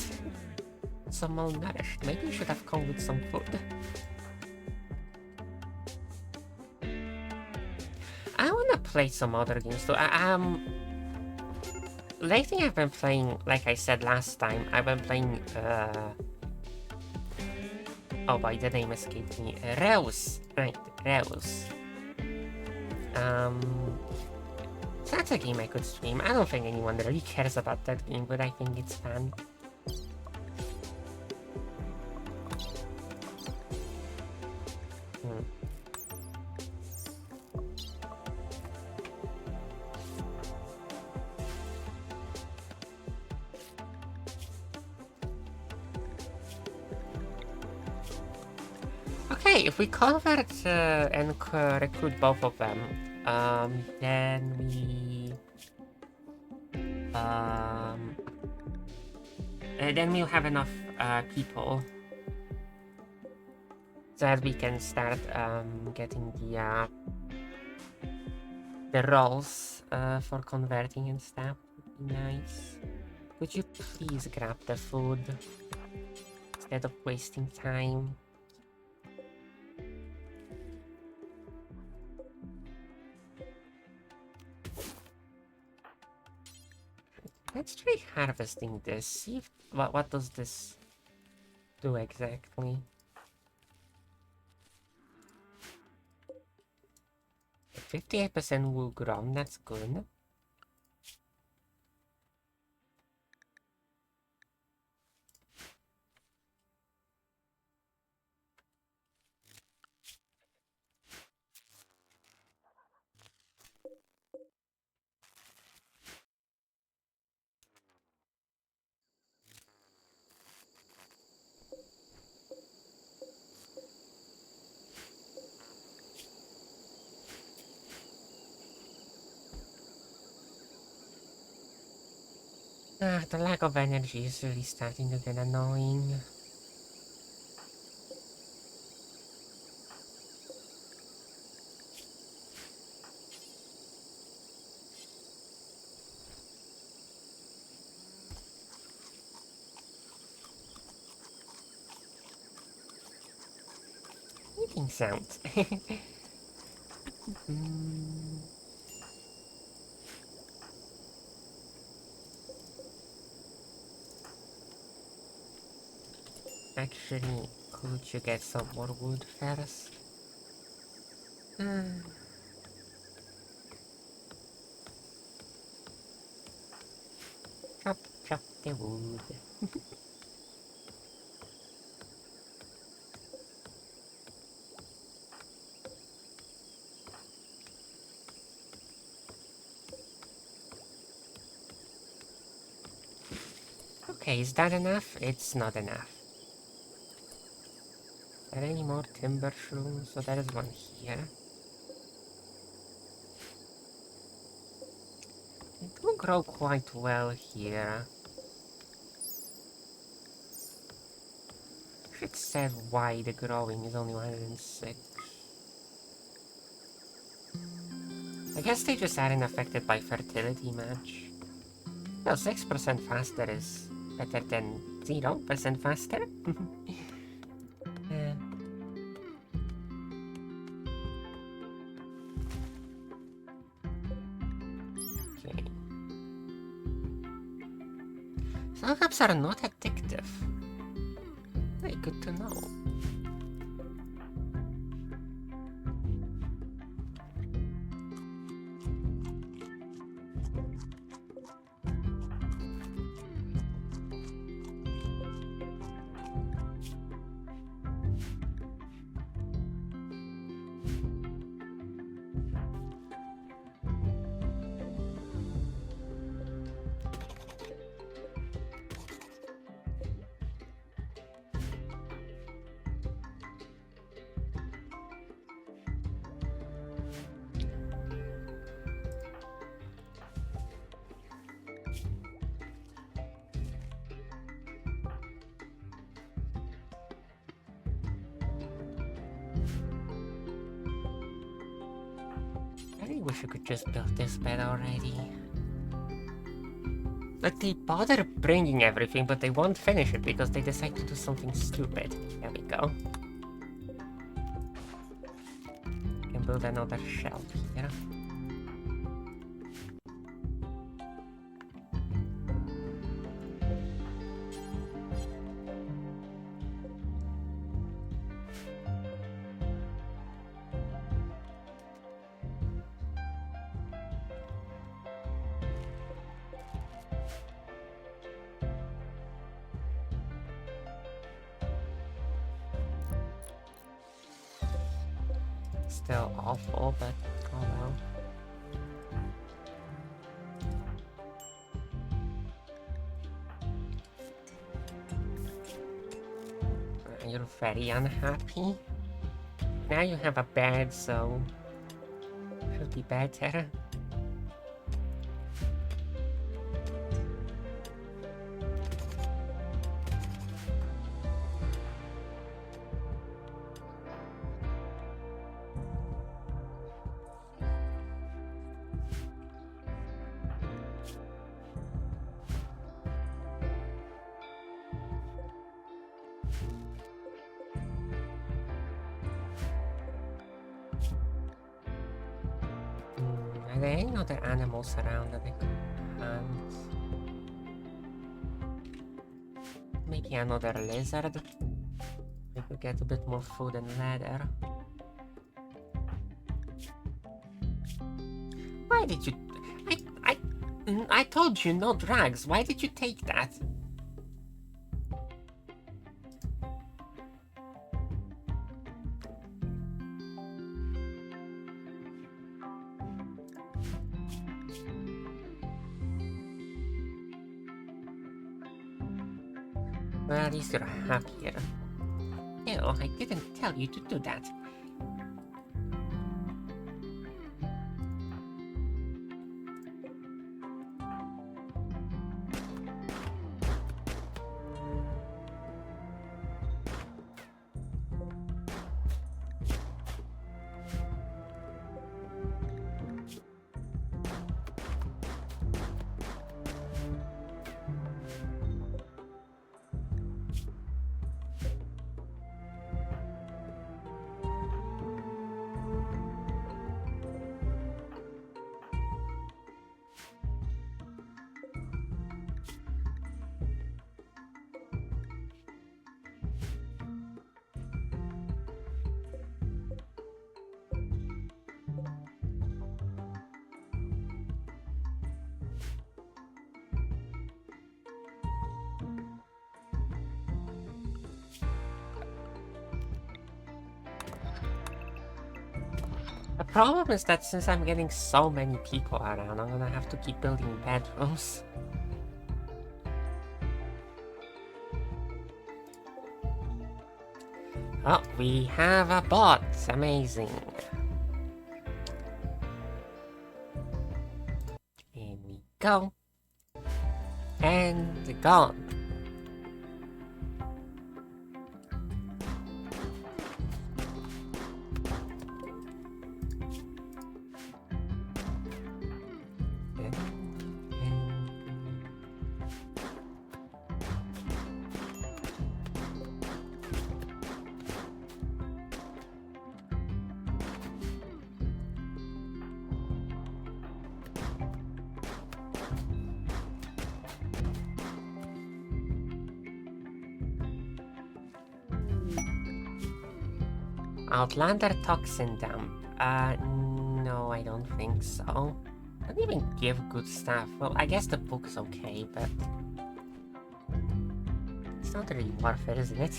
So malnourished. Maybe you should have come with some food. I wanna play some other games too. Lately I've been playing, like I said last time, I've been playing, oh boy, the name escaped me. Reus. Right, Reus. So that's a game I could stream. I don't think anyone really cares about that game, but I think it's fun. Okay, if we convert and recruit both of them, then we'll have enough people so that we can start getting the roles for converting and stuff. Would be nice. Could you please grab the food instead of wasting time? Let's try harvesting this. See if, what does this do exactly? 58% wool grown, that's good. The lack of energy is really starting to get annoying. clicking sound. Actually, could you get some more wood first? Chop, chop the wood. Okay, is that enough? It's not enough. Are there any more timber shrooms? So there is one here. They do grow quite well here. Should say why the growing is only 106. I guess they just aren't affected by fertility match. No, 6% faster is better than 0% faster. uh, okay. So hookups are not addictive. Very good to know. I really wish you could just build this bed already. Like, they bother bringing everything, but they won't finish it because they decide to do something stupid. There we go. Can build another shelf here. Still awful, but oh well. You're very unhappy? Now you have a bed, so should be better. Are there any other animals around that I could hunt? Maybe another lizard? We could get a bit more food and leather. Why did you... I told you no drugs. Why did you take that? Well, at least you're happier. Ew, I didn't tell you to do that. The problem is that since I'm getting so many people around, I'm gonna have to keep building bedrooms. Oh, we have a bot. Amazing. In we go. And gone. Outlander Toxin Dump. No, I don't think so. Don't even give good stuff. Well, I guess the book is okay, but it's not really worth it, isn't it?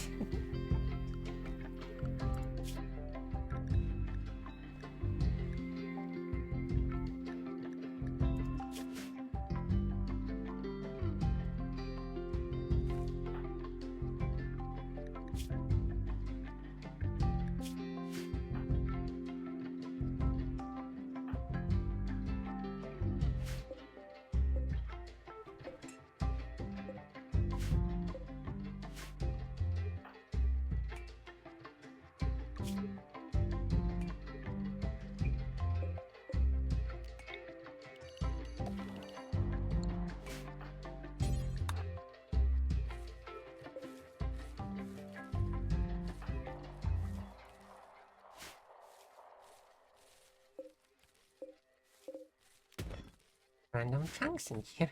Random chunks in here.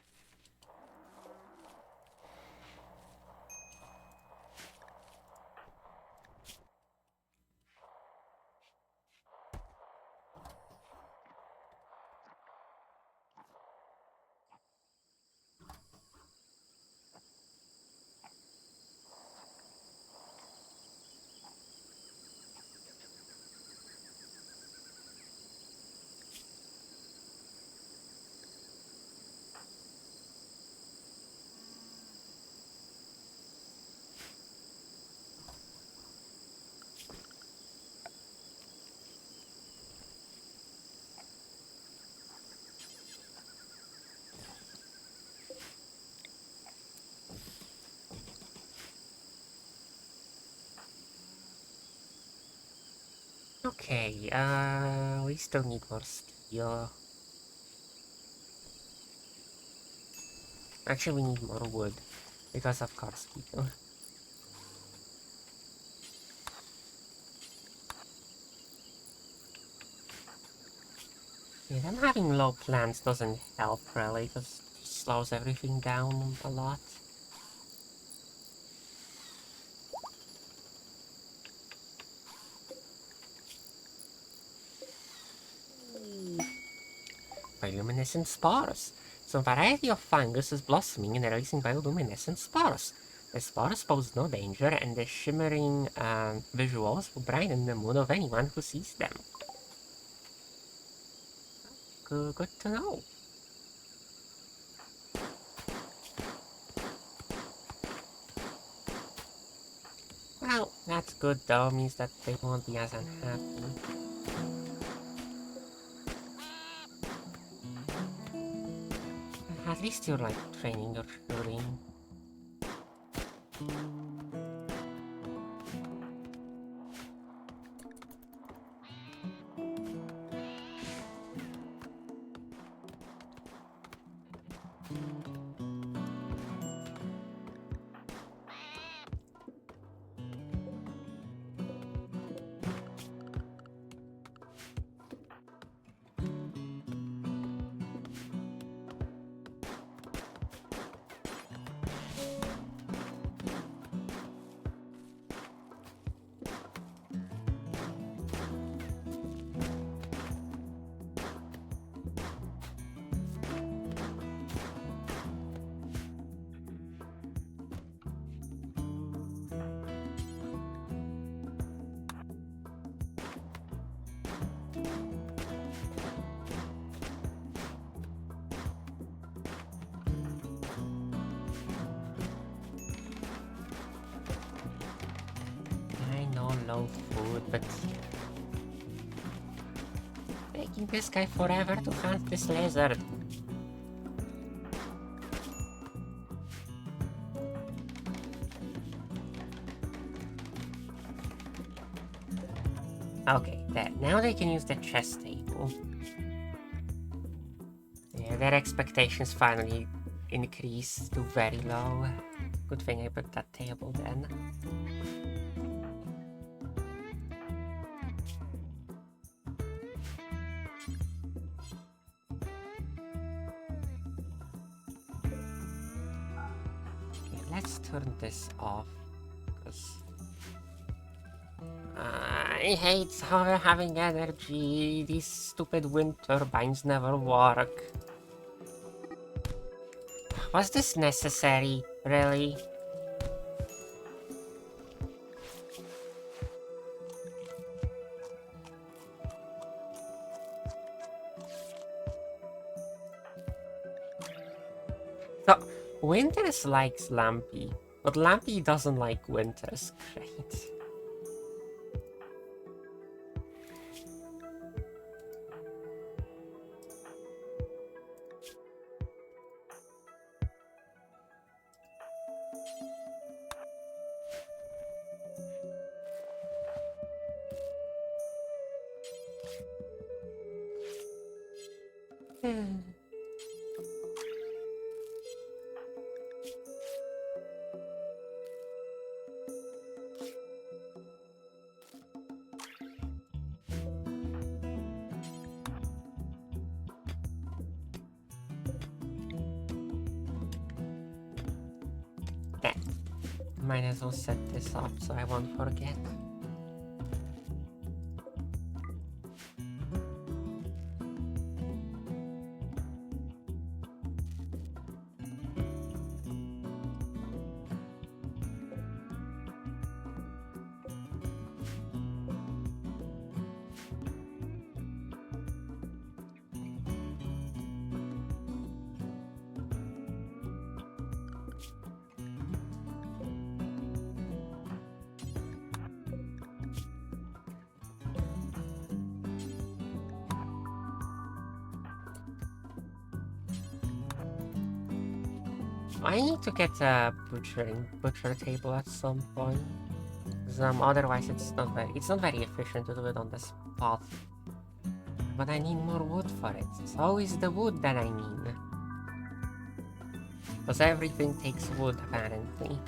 Okay, we still need more steel. Actually, we need more wood, because of course we do. Yeah, them having low plants doesn't help really, because it slows everything down a lot. Bioluminescent spores. Some variety of fungus is blossoming and releasing bioluminescent spores. The spores pose no danger, and the shimmering visuals will brighten the mood of anyone who sees them. Good to know. Well, that's good though, means that they won't be as unhappy. At least you're like training your shooting. no food, but taking this guy forever to hunt this lizard. Okay, there. Now they can use the chess table. Yeah, their expectations finally increased to very low. Good thing I put that table then. Okay, let's turn this off, because I hate having energy. These stupid wind turbines never work. Was this necessary, really? So, Winters likes Lampy, but Lampy doesn't like Winters. Great. Might as well set this up so I won't forget. I need to get a butcher table at some point. Otherwise it's not very efficient to do it on the spot. But I need more wood for it. So is the wood that I mean. Because everything takes wood apparently.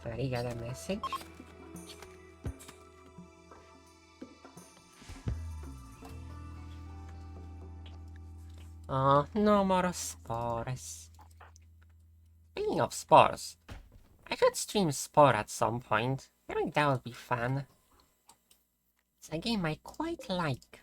I got a message. Oh, no more spores. Speaking of spores, I should stream Spore at some point. I think that would be fun. It's a game I quite like.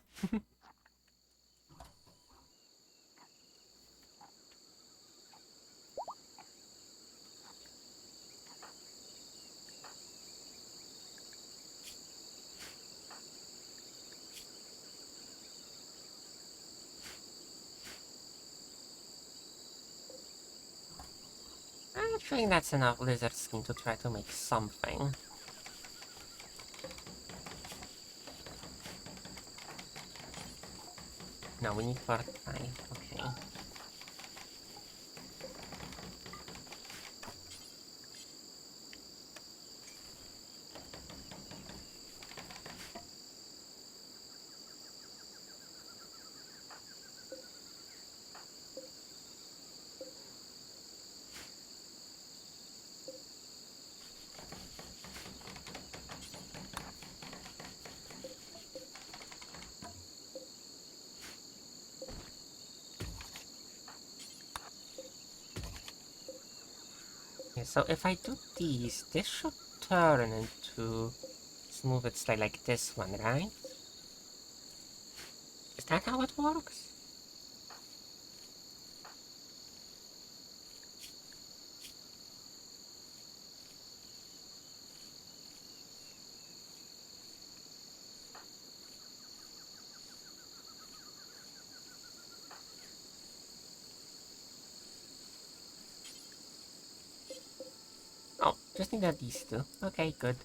I think that's enough lizard skin to try to make something. No, we need 45, okay. Okay, so if I do these, this should turn into smooth it slide like this one, right? Is that how it works? Oh, just need these two. Okay, good.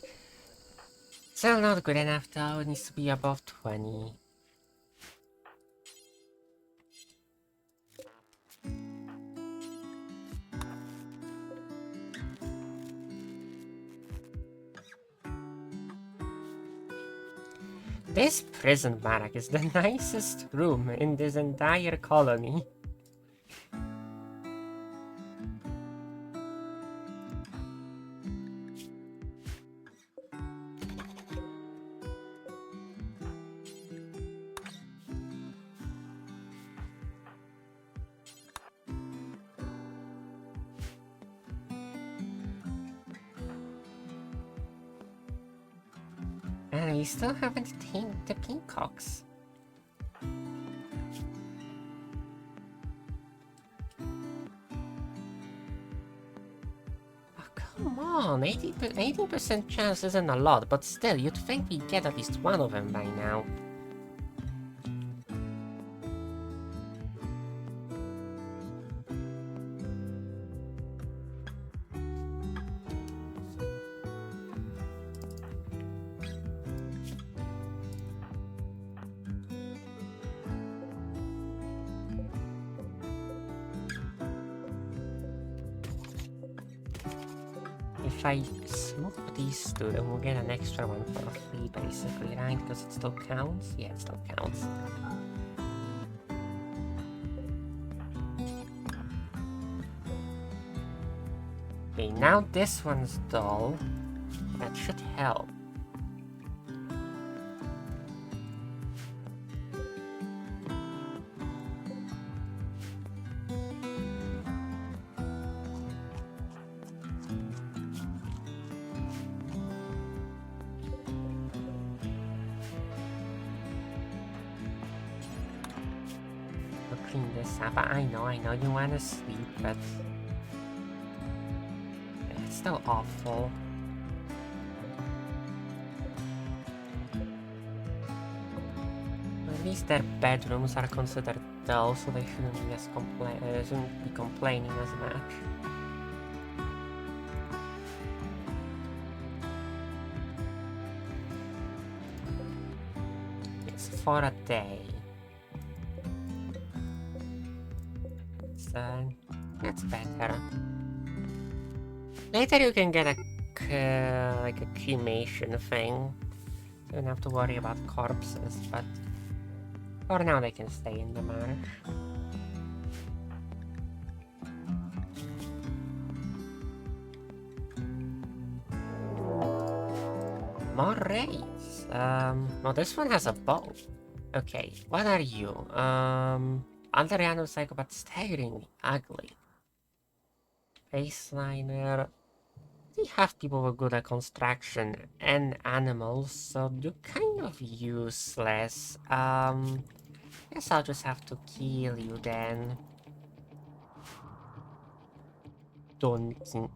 Still not good enough though, it needs to be above 20. This prison barrack is the nicest room in this entire colony. And we still haven't tamed the peacocks. Oh, come on, 80% chance isn't a lot, but still, you'd think we'd get at least one of them by now. If I smooth these two, then we'll get an extra one for free, basically, right? Because it still counts? Yeah, it still counts. Okay, now this one's dull. That should help. Clean this up. I know, you wanna sleep, but it's still awful. At least their bedrooms are considered dull, so they shouldn't be shouldn't be complaining as much. It's for a day. That's better. Later you can get a like a cremation thing. You don't have to worry about corpses, but for now they can stay in the marsh. More raids. No, this one has a bow. Okay, what are you? Other random psychopath, staggeringly ugly. Baseliner. They have people with good at construction and animals, so they're kind of useless. Guess I'll just have to kill you then. Donkey.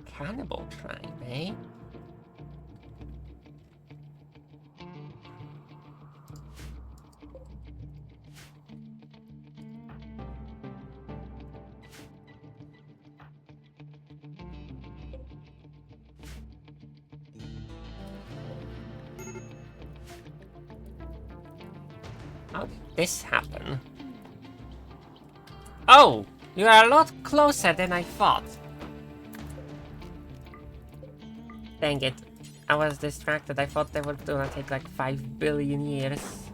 Cannibal tribe, eh? How did this happen? Oh! You are a lot closer than I thought. Dang it. I was distracted. I thought they were gonna take like 5 billion years.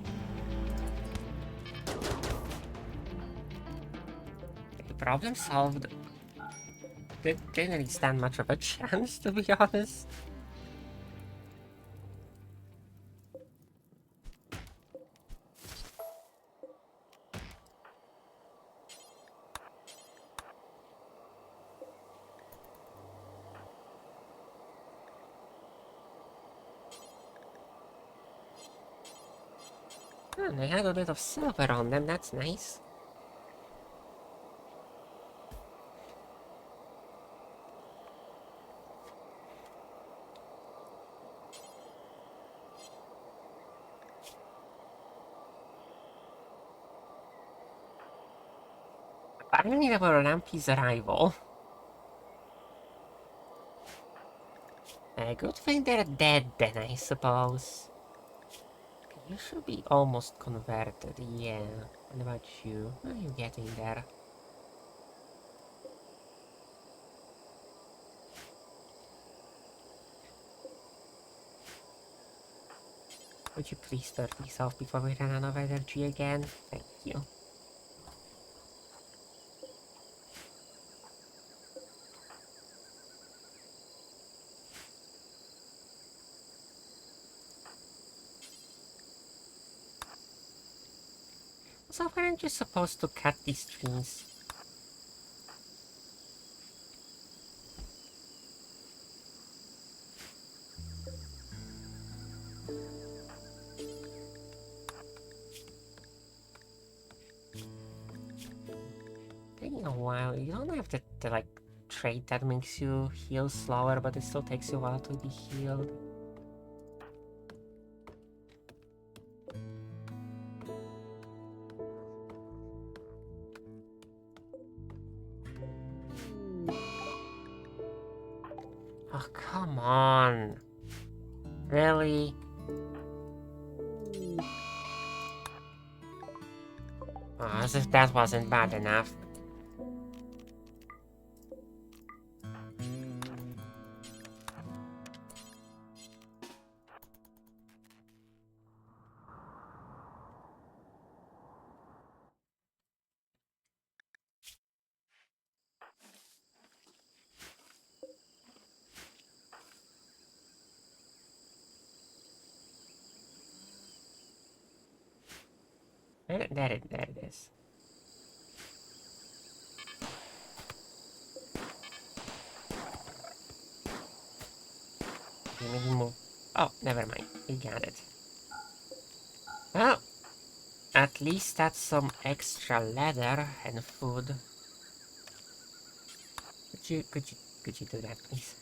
Okay, problem solved. Didn't really stand much of a chance, to be honest. Oh, they had a bit of silver on them, that's nice. Apparently they were Lampy's rival. A good thing they're dead then, I suppose. You should be almost converted, yeah. What about you? How are you getting there? Would you please start this off before we run out of energy again? Thank you. So weren't you supposed to cut these trees? Taking a while. You don't have the like trait that makes you heal slower, but it still takes you a while to be healed. Oh, come on. Really? Oh, as if that wasn't bad enough. There it is. Okay, maybe move. Oh, never mind. We got it. Well, at least that's some extra leather and food. Could you do that, please?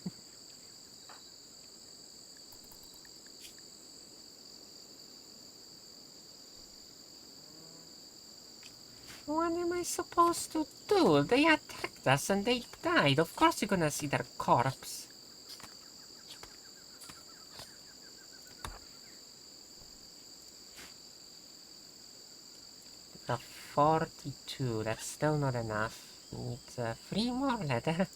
What am I supposed to do? They attacked us and they died. Of course you're gonna see their corpse. The 42. That's still not enough. Need 3 more leather.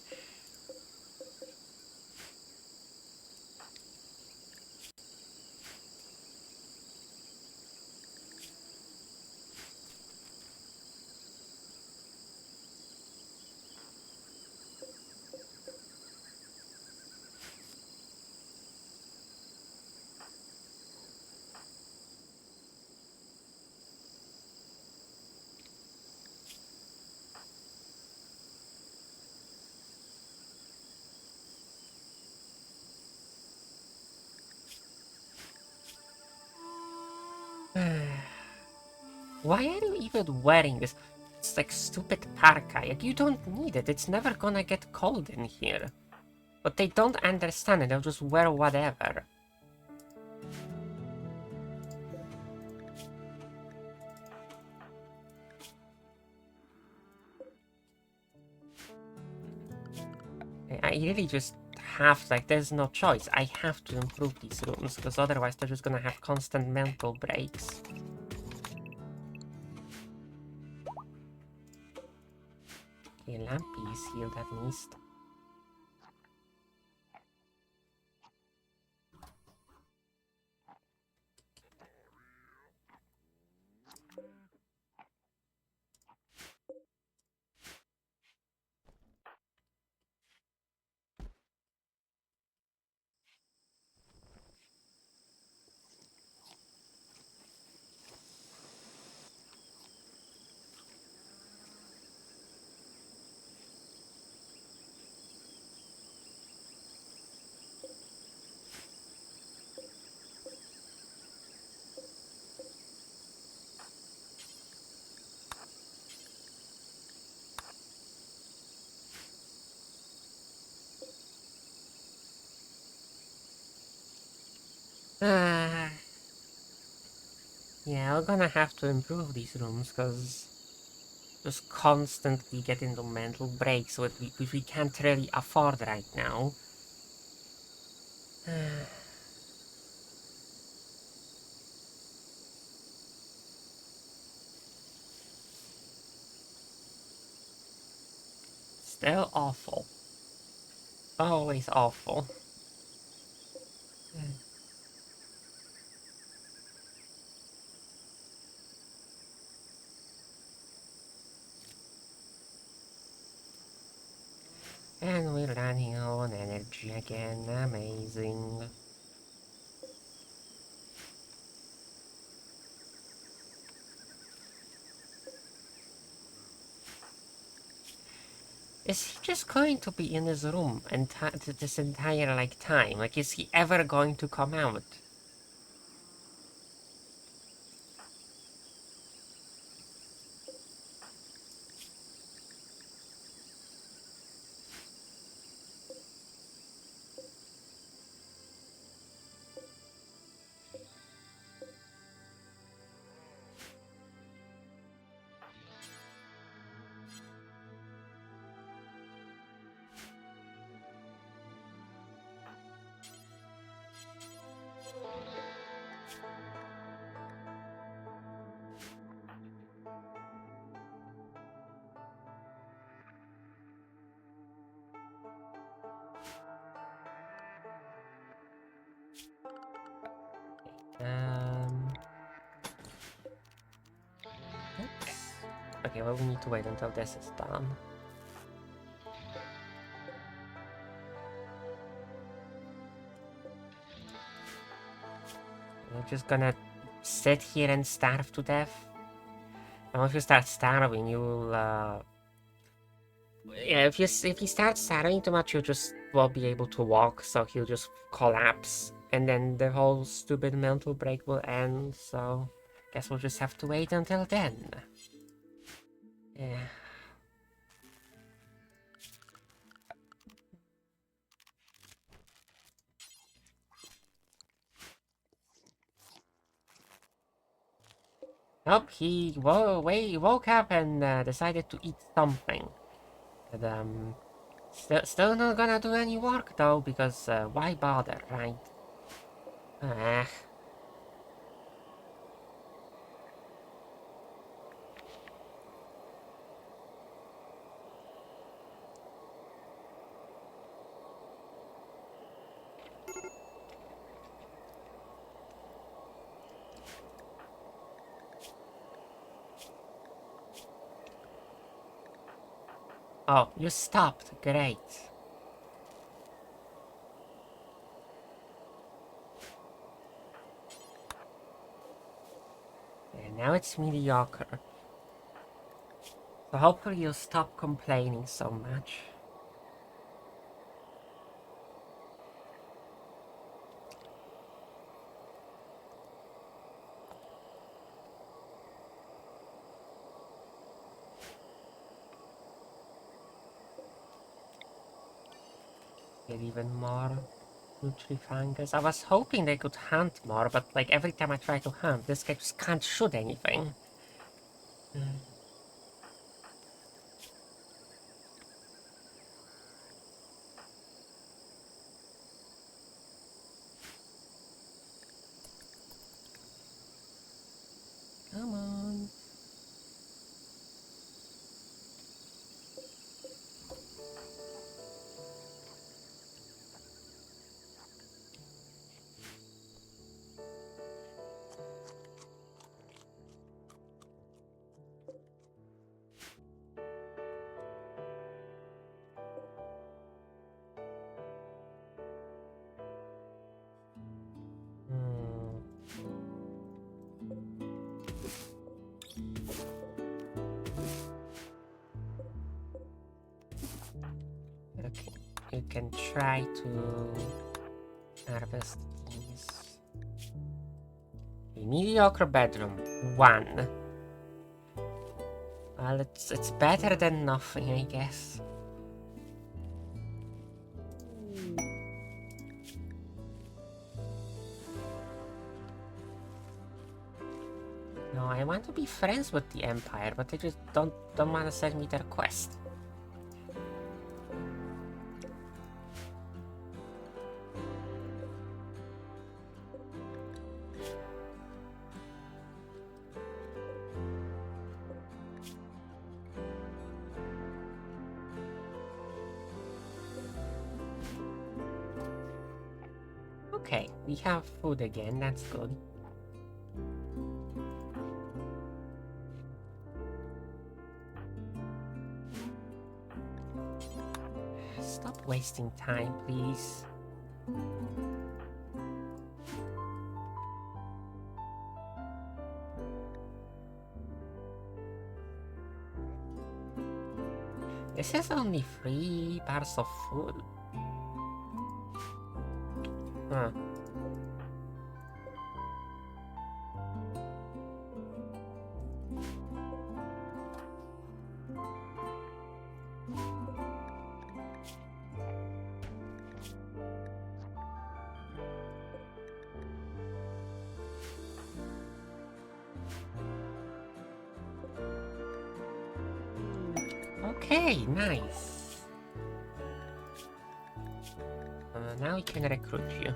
Why are you even wearing this? It's like stupid parka. Like, you don't need it. It's never gonna get cold in here. But they don't understand it. They'll just wear whatever. I really just have, like, there's no choice. I have to improve these rooms, because otherwise they're just gonna have constant mental breaks. Okay, Lampy is healed at least. Yeah, we're gonna have to improve these rooms, because just constantly get into mental breaks, which we can't really afford right now. Still awful. Always awful. And we're running low on energy again. Amazing. Is he just going to be in his room this entire, like, time? Like, is he ever going to come out? Oops. Okay, well, we need to wait until this is done. You're just gonna sit here and starve to death? And if you start starving, you'll, yeah, if you start starving too much, you just won't be able to walk, so he'll just collapse. And then the whole stupid mental break will end, so... Guess we'll just have to wait until then. Yeah. Nope, he woke up and decided to eat something. But, still not gonna do any work though, because why bother, right? Ah. Oh, you stopped. Great. And now it's mediocre. So hopefully you'll stop complaining so much. Get even more Nutrifangus. I was hoping they could hunt more, but like every time I try to hunt, this guy just can't shoot anything. Come on. Hmm. Okay, you can try to harvest these. A mediocre bedroom. 1. Well, it's better than nothing, I guess. I want to be friends with the Empire, but they just don't want to send me their quest. Okay, we have food again, that's good. Stop wasting time, please. This is only 3 bars of food. Huh. Okay, nice. Now we can recruit you.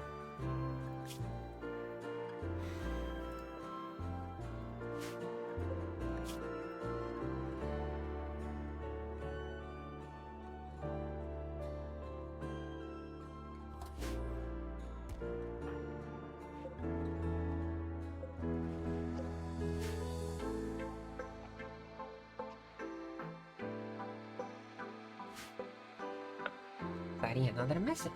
Sorry, another message.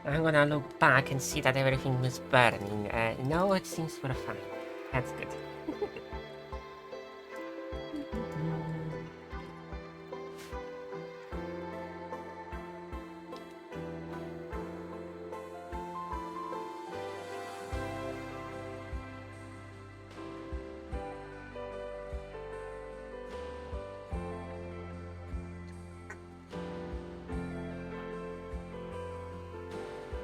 I'm gonna look back and see that everything was burning. No, it seems we're fine. That's good.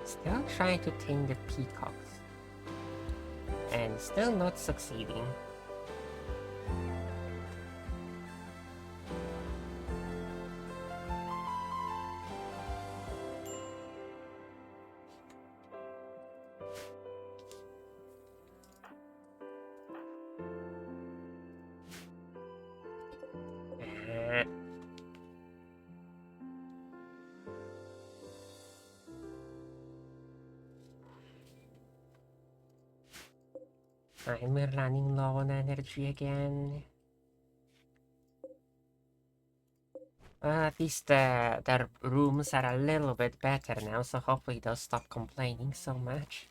Still trying to tame the peacocks. And still not succeeding. And we're running low on energy again. At least their rooms are a little bit better now, so hopefully they'll stop complaining so much.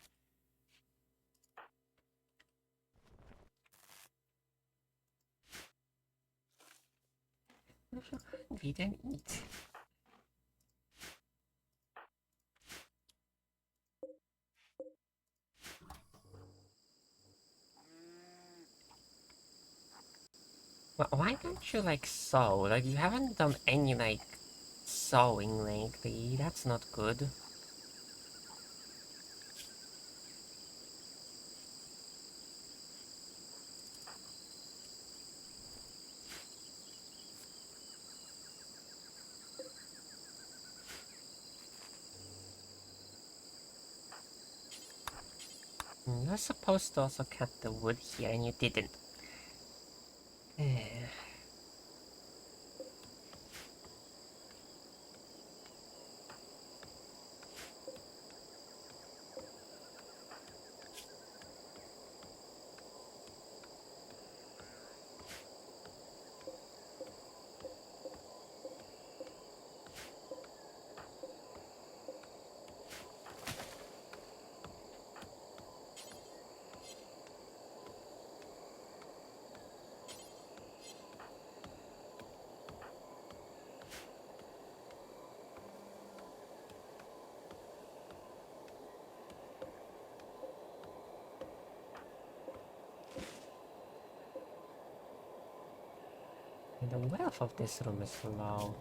If you're hungry, then eat. Well, why don't you like sew? Like you haven't done any like sewing lately. That's not good. You're supposed to also cut the wood here, and you didn't. The wealth of this room is low.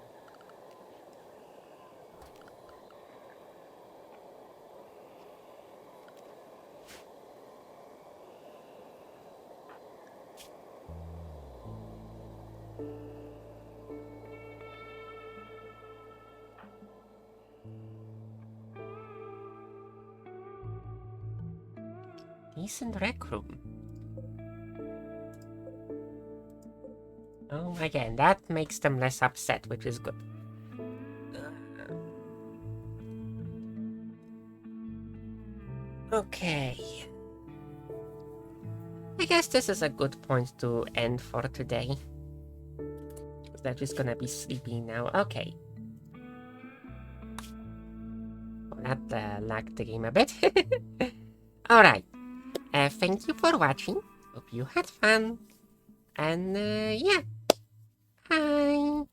Decent rec room. Oh, again, that makes them less upset, which is good. Okay. I guess this is a good point to end for today. They're just gonna be sleeping now. Okay. Well, that lagged the game a bit. Alright. Thank you for watching. Hope you had fun. And, yeah. Bye.